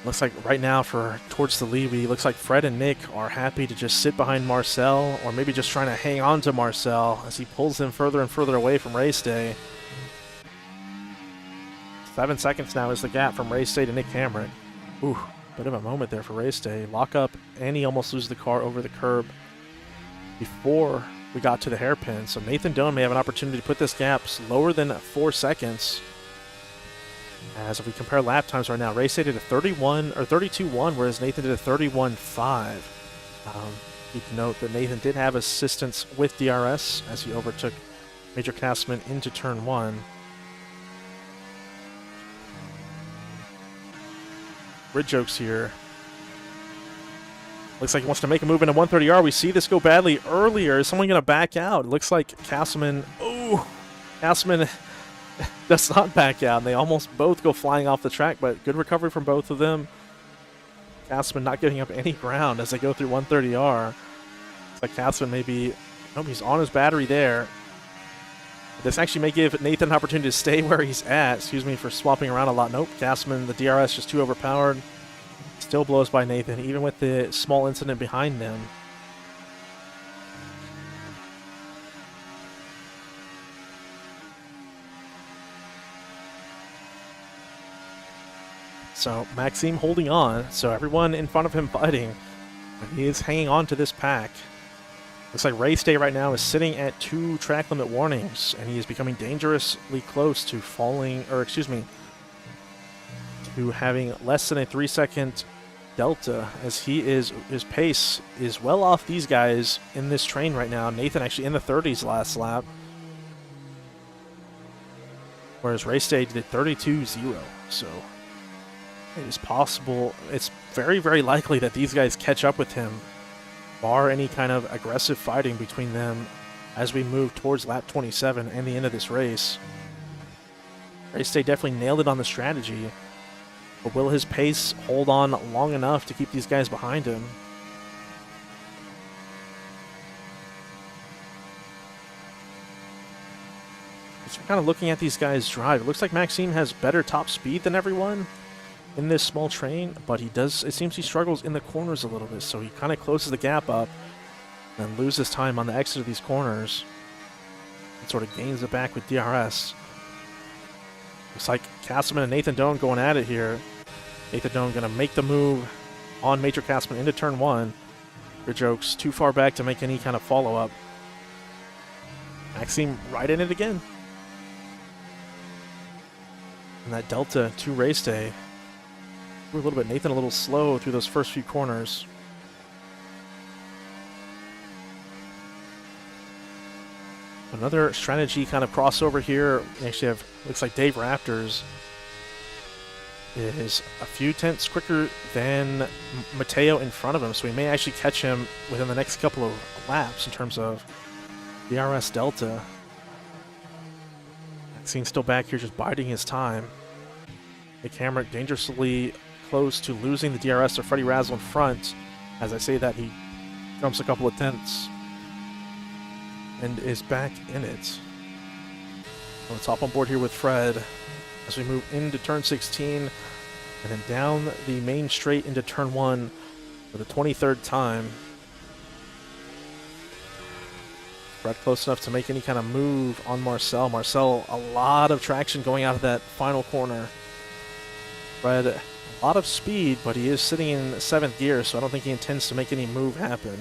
Looks like right now for towards the lead, looks like Fred and Nick are happy to just sit behind Marcel, or maybe just trying to hang on to Marcel as he pulls him further and further away from Race Day. 7 seconds now is the gap from Race Day to Nick Cameron. Ooh, bit of a moment there for Race Day. Lock up, and he almost loses the car over the curb before we got to the hairpin. So Nathan Doan may have an opportunity to put this gap lower than 4 seconds. As if we compare lap times right now, Race Day did a 32.1, whereas Nathan did a 31.5. You can note that Nathan did have assistance with DRS as he overtook Major Castman into turn 1. Grid Jokes here. Looks like he wants to make a move into 130R. We see this go badly earlier. Is someone going to back out? It looks like Castleman. Oh, Castleman does not back out. And they almost both go flying off the track, but good recovery from both of them. Castleman not giving up any ground as they go through 130R. It's like Castleman maybe. Nope, he's on his battery there. This actually may give Nathan an opportunity to stay where he's at. Excuse me for swapping around a lot. Nope, Castleman, the DRS just too overpowered. Still blows by Nathan, even with the small incident behind them. So Maxime holding on. So everyone in front of him fighting. But he is hanging on to this pack. Looks like Race Day right now is sitting at 2 track limit warnings, and he is becoming dangerously close to falling, or excuse me, to having less than a 3-second delta, as his pace is well off these guys in this train right now. Nathan actually in the 30s last lap, whereas Race Day did 32.0. So it is possible, it's very, very likely that these guys catch up with him, bar any kind of aggressive fighting between them as we move towards lap 27 and the end of this race. Race Day definitely nailed it on the strategy. But will his pace hold on long enough to keep these guys behind him? Just kind of looking at these guys drive, it looks like Maxime has better top speed than everyone in this small train, but it seems he struggles in the corners a little bit, so he kind of closes the gap up and loses time on the exit of these corners and sort of gains it back with DRS. Looks like Castleman and Nathan Doan going at it here. Nathan Doan going to make the move on Major Castleman into turn 1. Gridjokes too far back to make any kind of follow-up. Maxime right in it again. And that Delta to race day. We're a little bit, Nathan a little slow through those first few corners. Another strategy kind of crossover here. We actually have, looks like Dave Raptors is a few tenths quicker than Mateo in front of him, so we may actually catch him within the next couple of laps in terms of DRS Delta. Maxine's still back here just biding his time. The camera dangerously close to losing the DRS to Freddie Razzle in front. As I say that, he jumps a couple of tenths and is back in it. Let's hop on board here with Fred as we move into turn 16 and then down the main straight into turn 1 for the 23rd time. Fred close enough to make any kind of move on Marcel. Marcel, a lot of traction going out of that final corner. Fred, a lot of speed, but he is sitting in 7th gear, so I don't think he intends to make any move happen.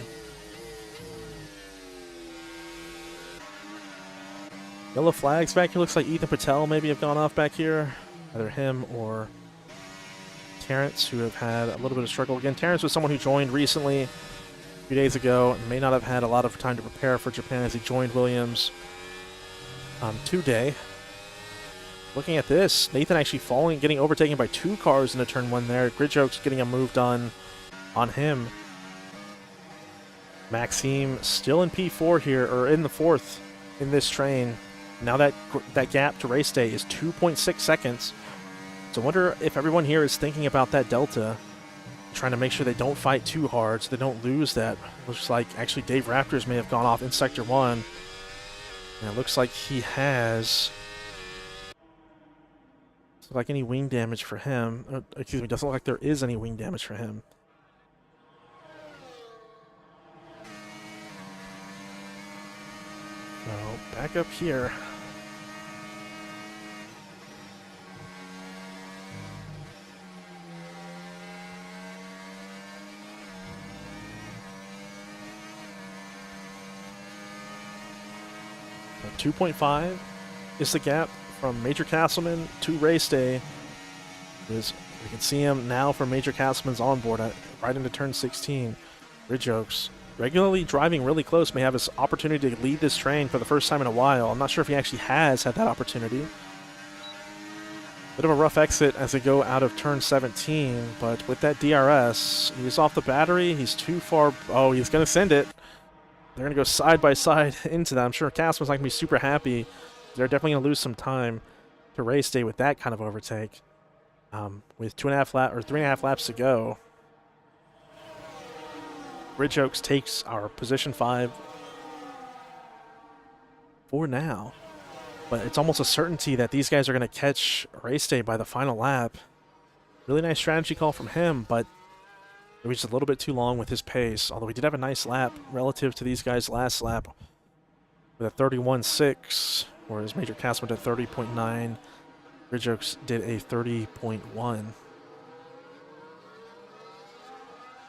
Yellow flags back here. Looks like Ethan Patel maybe have gone off back here. Either him or Terrence, who have had a little bit of struggle. Again, Terrence was someone who joined recently, a few days ago, and may not have had a lot of time to prepare for Japan as he joined Williams today. Looking at this, Nathan actually falling, getting overtaken by 2 cars into turn 1 there. Gridjokes getting a move done on him. Maxime still in P4 here, or in the 4th in this train. Now that gap to race day is 2.6 seconds. So I wonder if everyone here is thinking about that delta, trying to make sure they don't fight too hard so they don't lose that. Looks like actually Dave Raptors may have gone off in Sector 1. And it looks like he has... doesn't look like any wing damage for him. Excuse me, doesn't look like there is any wing damage for him. So, back up here. So 2.5 is the gap from Major Castleman to race day. We can see him now from Major Castleman's onboard right into turn 16. Gridjokes regularly driving really close, may have his opportunity to lead this train for the first time in a while. I'm not sure if he actually has had that opportunity. Bit of a rough exit as they go out of turn 17, but with that DRS, he's off the battery. He's too far. Oh, he's going to send it. They're going to go side by side into that. I'm sure Castleman's not going to be super happy. They're definitely going to lose some time to race day with that kind of overtake. With 3.5 laps to go. Gridjokes takes our position 5 for now. But it's almost a certainty that these guys are going to catch race day by the final lap. Really nice strategy call from him, but it was just a little bit too long with his pace. Although he did have a nice lap relative to these guys' last lap with a 31.6, whereas Major Castleman did 30.9. Gridjokes did a 30.1.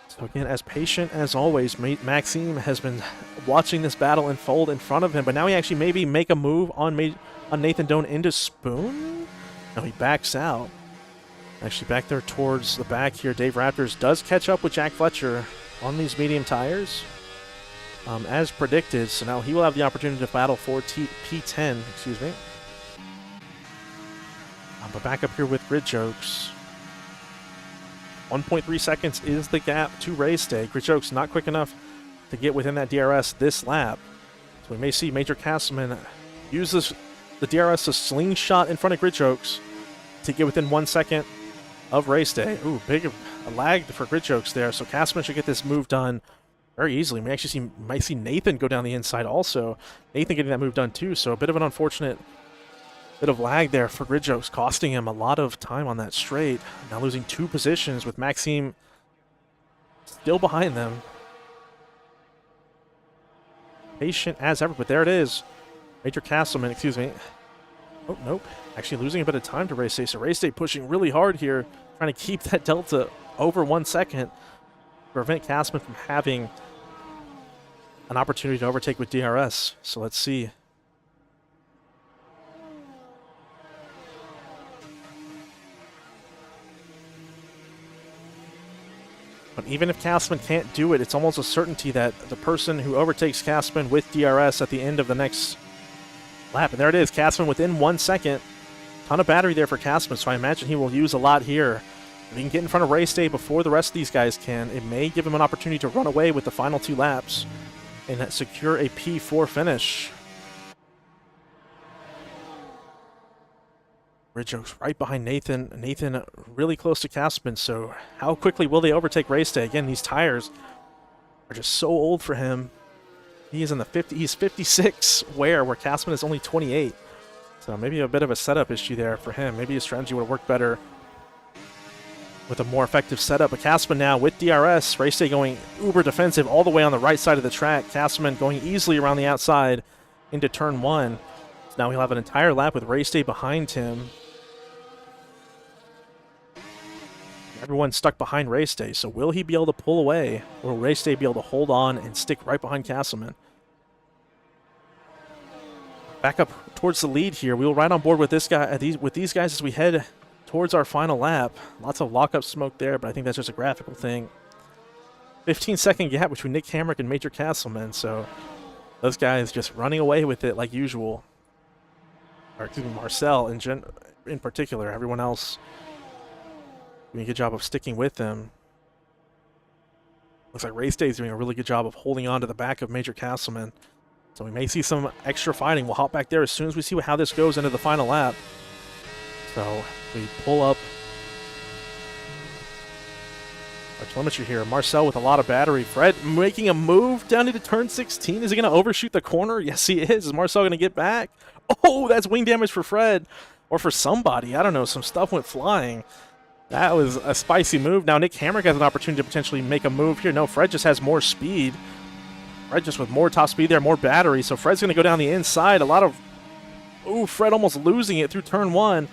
So again, as patient as always, Maxime has been watching this battle unfold in front of him, but now he actually maybe make a move on Nathan Doan into Spoon? No, he backs out. Actually back there towards the back here, Dave Raptors does catch up with Jack Fletcher on these medium tires, as predicted, so now he will have the opportunity to battle for P10, excuse me. But back up here with Gridjokes. 1.3 seconds is the gap to race day. Gridjokes not quick enough to get within that DRS this lap. So we may see Major Castleman use the DRS to slingshot in front of Gridjokes to get within 1 second of race day. Ooh, big a lag for Grid Jokes there. So Castman should get this move done very easily. We actually might see Nathan go down the inside also. Nathan getting that move done too. So a bit of an unfortunate bit of lag there for Grid Jokes, costing him a lot of time on that straight. Now losing 2 positions with Maxime still behind them. Patient as ever, but there it is. Major Castleman, excuse me. Oh, nope. Actually losing a bit of time to Race Day. So Race Day pushing really hard here, trying to keep that delta over 1 second, prevent Castleman from having an opportunity to overtake with DRS. So let's see. But even if Castleman can't do it, it's almost a certainty that the person who overtakes Castleman with DRS at the end of the next lap, and there it is, Castleman within 1 second. Ton of battery there for Castleman, so I imagine he will use a lot here. If he can get in front of Race Day before the rest of these guys can, it may give him an opportunity to run away with the final 2 laps and secure a P4 finish. Grid Jokes right behind Nathan. Nathan really close to Castleman, so how quickly will they overtake Race Day? Again, these tires are just so old for him. He is in the 50, he's 56 where Castleman is only 28. So maybe a bit of a setup issue there for him. Maybe his strategy would have worked better with a more effective setup. But Castleman now with DRS, Race Day going uber defensive all the way on the right side of the track. Castleman going easily around the outside into turn 1. So now he'll have an entire lap with Race Day behind him. Everyone's stuck behind Race Day, so will he be able to pull away, or will Race Day be able to hold on and stick right behind Castleman? Back up towards the lead here. We'll ride on board with this guy, with these guys as we head towards our final lap. Lots of lockup smoke there, but I think that's just a graphical thing. 15-second gap between Nick Hamrick and Major Castleman, so those guys just running away with it like usual. Or excuse me, Marcel in particular. Everyone else doing a good job of sticking with them. Looks like Race Day is doing a really good job of holding on to the back of Major Castleman. So we may see some extra fighting. We'll hop back there as soon as we see how this goes into the final lap. So we pull up our telemetry here. Marcel with a lot of battery. Fred making a move down into turn 16. Is he going to overshoot the corner? Yes, he is. Is Marcel going to get back? Oh, that's wing damage for Fred. Or for somebody. I don't know. Some stuff went flying. That was a spicy move. Now Nick Hamrick has an opportunity to potentially make a move here. No, Fred just has more speed. Fred just with more top speed there, more battery. So Fred's going to go down the inside. A lot of... Ooh, Fred almost losing it through turn 1.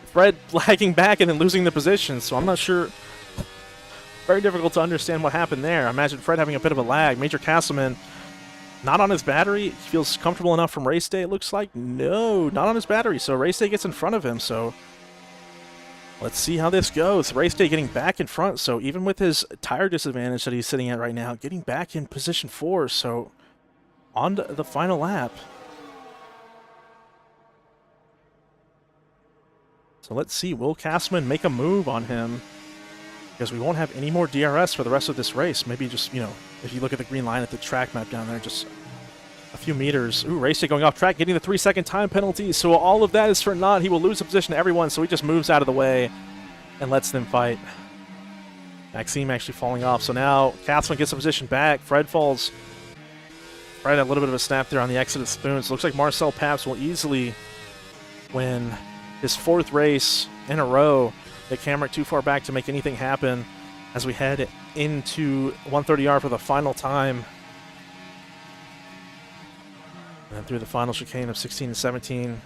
Fred lagging back and then losing the position. So I'm not sure. Very difficult to understand what happened there. I imagine Fred having a bit of a lag. Major Castleman not on his battery. He feels comfortable enough from Race Day, it looks like. No, not on his battery. So Race Day gets in front of him. So let's see how this goes. Race Day getting back in front, so even with his tire disadvantage that he's sitting at right now, getting back in position 4, so on to the final lap. So let's see, will Castleman make a move on him? Because we won't have any more DRS for the rest of this race. Maybe just, you know, if you look at the green line at the track map down there, just a few meters. Ooh, Race Day going off track, getting the 3-second time penalty. So all of that is for naught. He will lose the position to everyone, so he just moves out of the way and lets them fight. Maxime actually falling off. So now Castleman gets the position back. Fred falls. Fred had a little bit of a snap there on the exit of Spoons. Looks like Marcel Paps will easily win his 4th race in a row. The camera too far back to make anything happen as we head into 130R for the final time. And through the final chicane of 16 and 17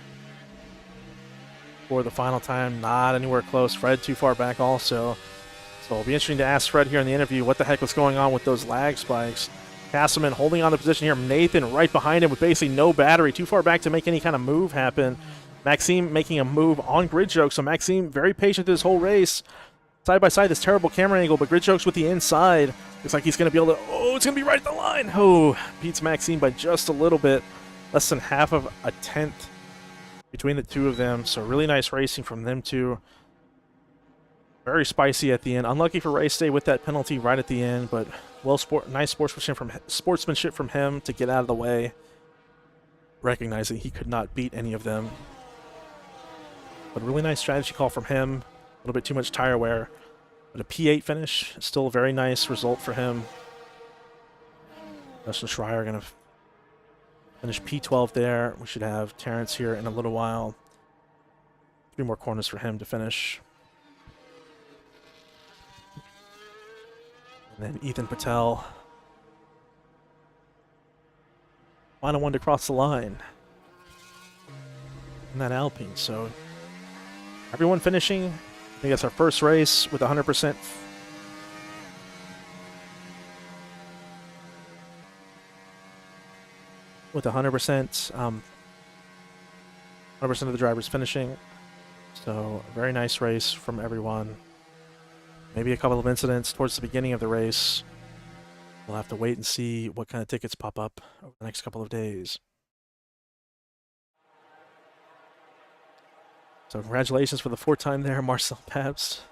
for the final time, not anywhere close. Fred too far back also. So it'll be interesting to ask Fred here in the interview what the heck was going on with those lag spikes. Castleman holding on the position here. Nathan right behind him with basically no battery. Too far back to make any kind of move happen. Maxime making a move on Grid Joke. So Maxime very patient this whole race. Side by side, this terrible camera angle, but Grid Joke's with the inside. Looks like he's going to be able to... Oh, it's going to be right at the line. Oh, beats Maxime by just a little bit. Less than half of a tenth between the two of them. So really nice racing from them two. Very spicy at the end. Unlucky for Race Day with that penalty right at the end, but nice sportsmanship from him to get out of the way, recognizing he could not beat any of them. But a really nice strategy call from him. little bit too much tire wear. But a P8 finish, still a very nice result for him. Justin Schreier going to finish P12 there. We should have Terrence here in a little while. 3 more corners for him to finish. And then Ethan Patel. Final one to cross the line in that Alpine. So everyone finishing. I think that's our first race with 100%. With 100%, 100% of the drivers finishing. So a very nice race from everyone. Maybe a couple of incidents towards the beginning of the race. We'll have to wait and see what kind of tickets pop up over the next couple of days. So congratulations for the 4th time there, Marcel Pabst.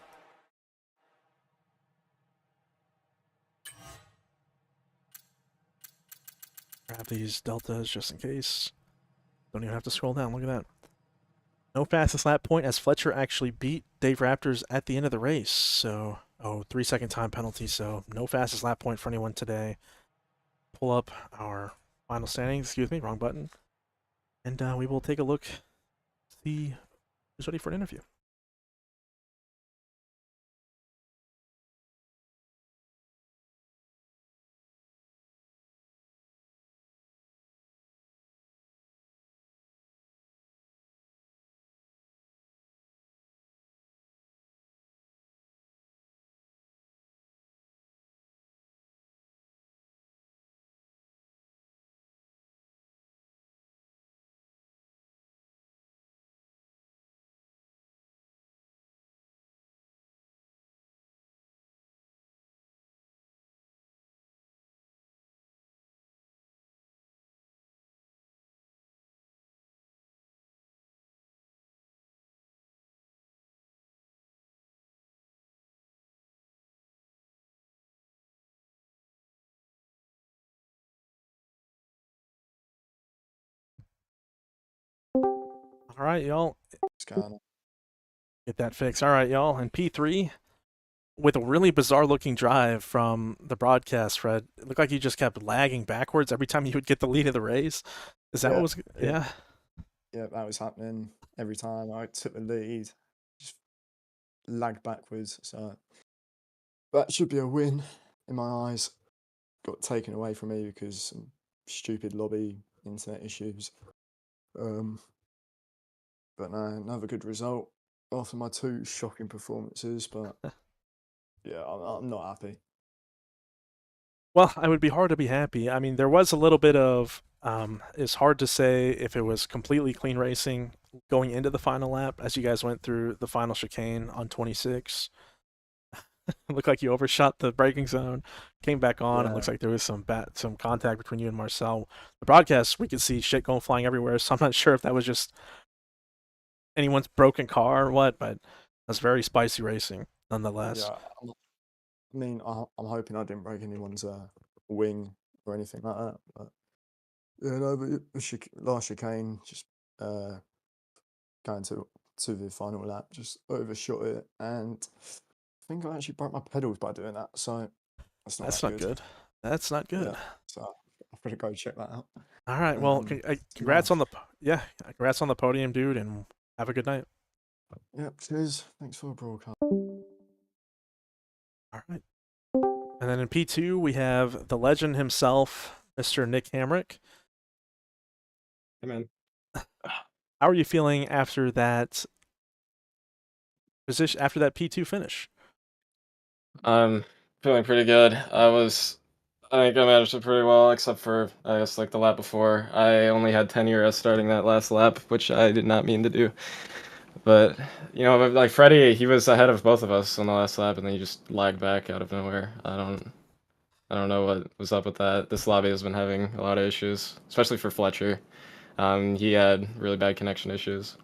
Grab these deltas just in case. Don't even have to scroll down. Look at that. No fastest lap point as Fletcher actually beat Dave Raptors at the end of the race. So, 3-second time penalty. So no fastest lap point for anyone today. Pull up our final standings. Excuse me, wrong button. And we will take a look, see who's ready for an interview. All right, y'all. Get that fixed. All right, y'all. And P3, with a really bizarre looking drive from the broadcast, Fred, it looked like you just kept lagging backwards every time you would get the lead of the race. Is that what was... Yeah. Yeah, that was happening every time I took the lead. Just lagged backwards. So that should be a win in my eyes. Got taken away from me because some stupid lobby internet issues. But no, another good result after my 2 shocking performances. But yeah, I'm not happy. Well, I would be hard to be happy. I mean, there was a little bit of... it's hard to say if it was completely clean racing going into the final lap as you guys went through the final chicane on 26. It looked like you overshot the braking zone, came back on. Yeah. It looks like there was some contact between you and Marcel. The broadcast, we could see shit going flying everywhere, so I'm not sure if that was just anyone's broken car or what, but it was very spicy racing nonetheless. Yeah, I mean, I'm hoping I didn't break anyone's wing or anything like that. But yeah, no, but the last chicane, just going to the final lap, just overshot it, and I think I actually broke my pedals by doing that. So that's not good. That's not good. Yeah, so I've got to go check that out. All right. Well, congrats on the congrats on the podium, dude, and have a good night. Yep. Cheers. Thanks for the broadcast. All right. And then in P2 we have the legend himself, Mr. Nick Hamrick. Hey man. How are you feeling after that position, after that P2 finish? I'm feeling pretty good. I think I managed it pretty well, except for, I guess, like the lap before. I only had 10 euros starting that last lap, which I did not mean to do. But, you know, like Freddie, he was ahead of both of us on the last lap, and then he just lagged back out of nowhere. I don't know what was up with that. This lobby has been having a lot of issues, especially for Fletcher. He had really bad connection issues.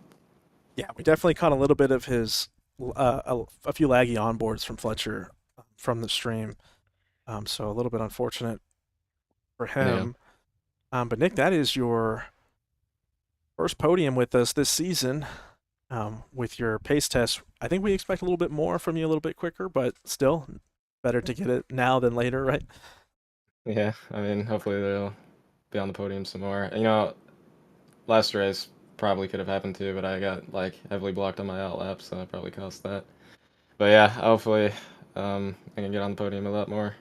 Yeah, we definitely caught a little bit of his, a few laggy onboards from Fletcher from the stream. So a little bit unfortunate for him. Yeah. But Nick, that is your first podium with us this season. with your pace test. I think we expect a little bit more from you, a little bit quicker, but still better to get it now than later, right? Yeah, I mean, hopefully they'll be on the podium some more. Last race probably could have happened too, but I got like heavily blocked on my outlap, so that probably cost that. But yeah, hopefully I can get on the podium a lot more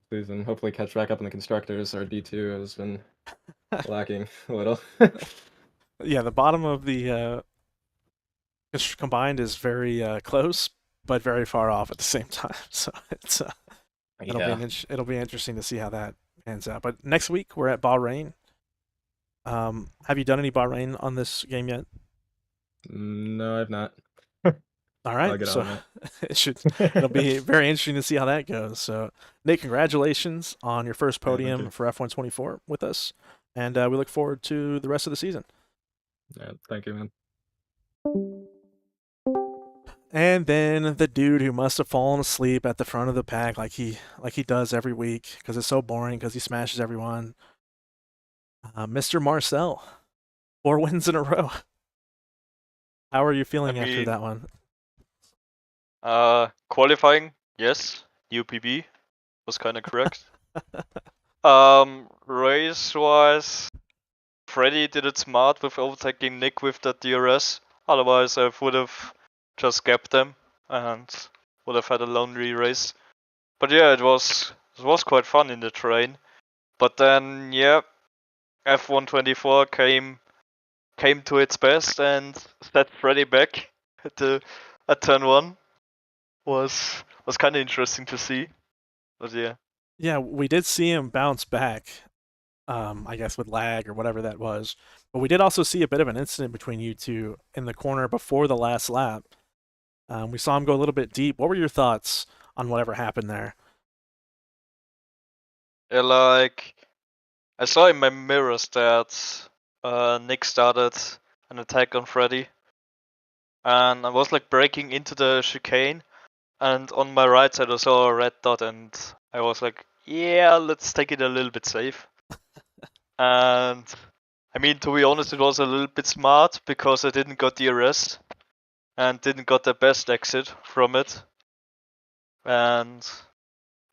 this season. Hopefully catch back up in the constructors. Our D2 has been lacking a little. Yeah, the bottom of the combined is very close, but very far off at the same time. So Yeah. it'll be interesting to see how that pans out. But next week we're at Bahrain. Have you done any Bahrain on this game yet? No, I've not. All I'll right, get so on it'll be it. very interesting to see how that goes. So, Nate, congratulations on your first Yeah, thank podium you. for F124 with us, and we look forward to the rest of the season. Yeah, thank you, man. And then the dude who must have fallen asleep at the front of the pack, like he does every week, because it's so boring, because he smashes everyone. Mr. Marcel, 4 wins in a row. How are you I feeling after mean, that one? qualifying, yes. New PB was kind of correct. Race-wise, Freddy did it smart with overtaking Nick with the DRS. Otherwise, I would have just kept them and would have had a lonely race. But yeah, it was quite fun in the train. But then, yeah, F124 came to its best and set Freddy back at turn 1. Was kind of interesting to see. But yeah. Yeah, we did see him bounce back, I guess with lag or whatever that was. But we did also see a bit of an incident between you two in the corner before the last lap. We saw him go a little bit deep. What were your thoughts on whatever happened there? Yeah, like I saw in my mirrors that Nick started an attack on Freddy, and I was like breaking into the chicane, and on my right side I saw a red dot, and I was like, yeah, let's take it a little bit safe. And I mean, to be honest, it was a little bit smart because I didn't got the arrest and didn't got the best exit from it. And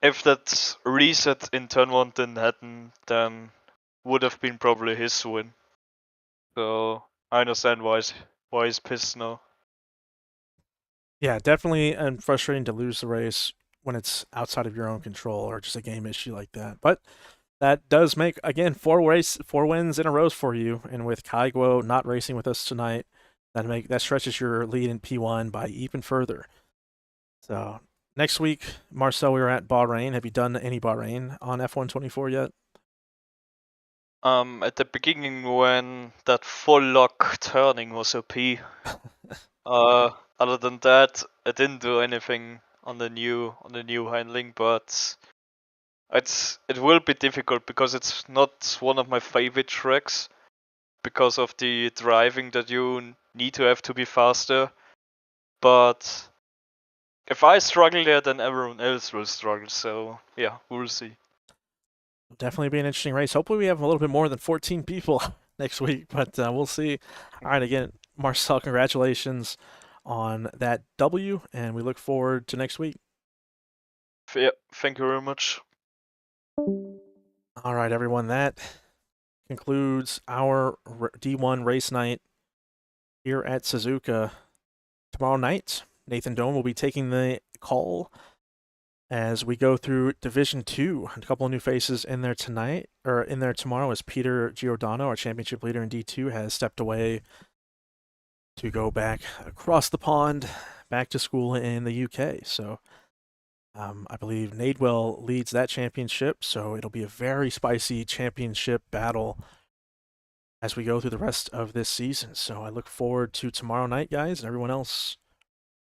if that reset in turn 1 didn't happen, then would have been probably his win. So I understand why he's pissed now. Yeah, definitely and frustrating to lose the race when it's outside of your own control or just a game issue like that. But that does make again 4 wins in a row for you, and with Kaiguo not racing with us tonight, that stretches your lead in P1 by even further. So next week, Marcel, we were at Bahrain. Have you done any Bahrain on F124 yet? At the beginning when that full lock turning was OP. Other than that, I didn't do anything on the new handling, but it will be difficult because it's not one of my favorite tracks because of the driving that you need to have to be faster. But if I struggle there, then everyone else will struggle. So yeah, we'll see. Definitely be an interesting race. Hopefully, we have a little bit more than 14 people next week, but we'll see. All right, again, Marcel, congratulations on that W, and we look forward to next week. Yeah, thank you very much. All right, everyone, that concludes our D1 race night here at Suzuka. Tomorrow night, Nathan Doan will be taking the call as we go through Division 2. A couple of new faces in there tonight, or in there tomorrow, as Peter Giordano, our championship leader in D2, has stepped away to go back across the pond, back to school in the UK. So I believe Nadewell leads that championship, so it'll be a very spicy championship battle as we go through the rest of this season. So I look forward to tomorrow night, guys, and everyone else.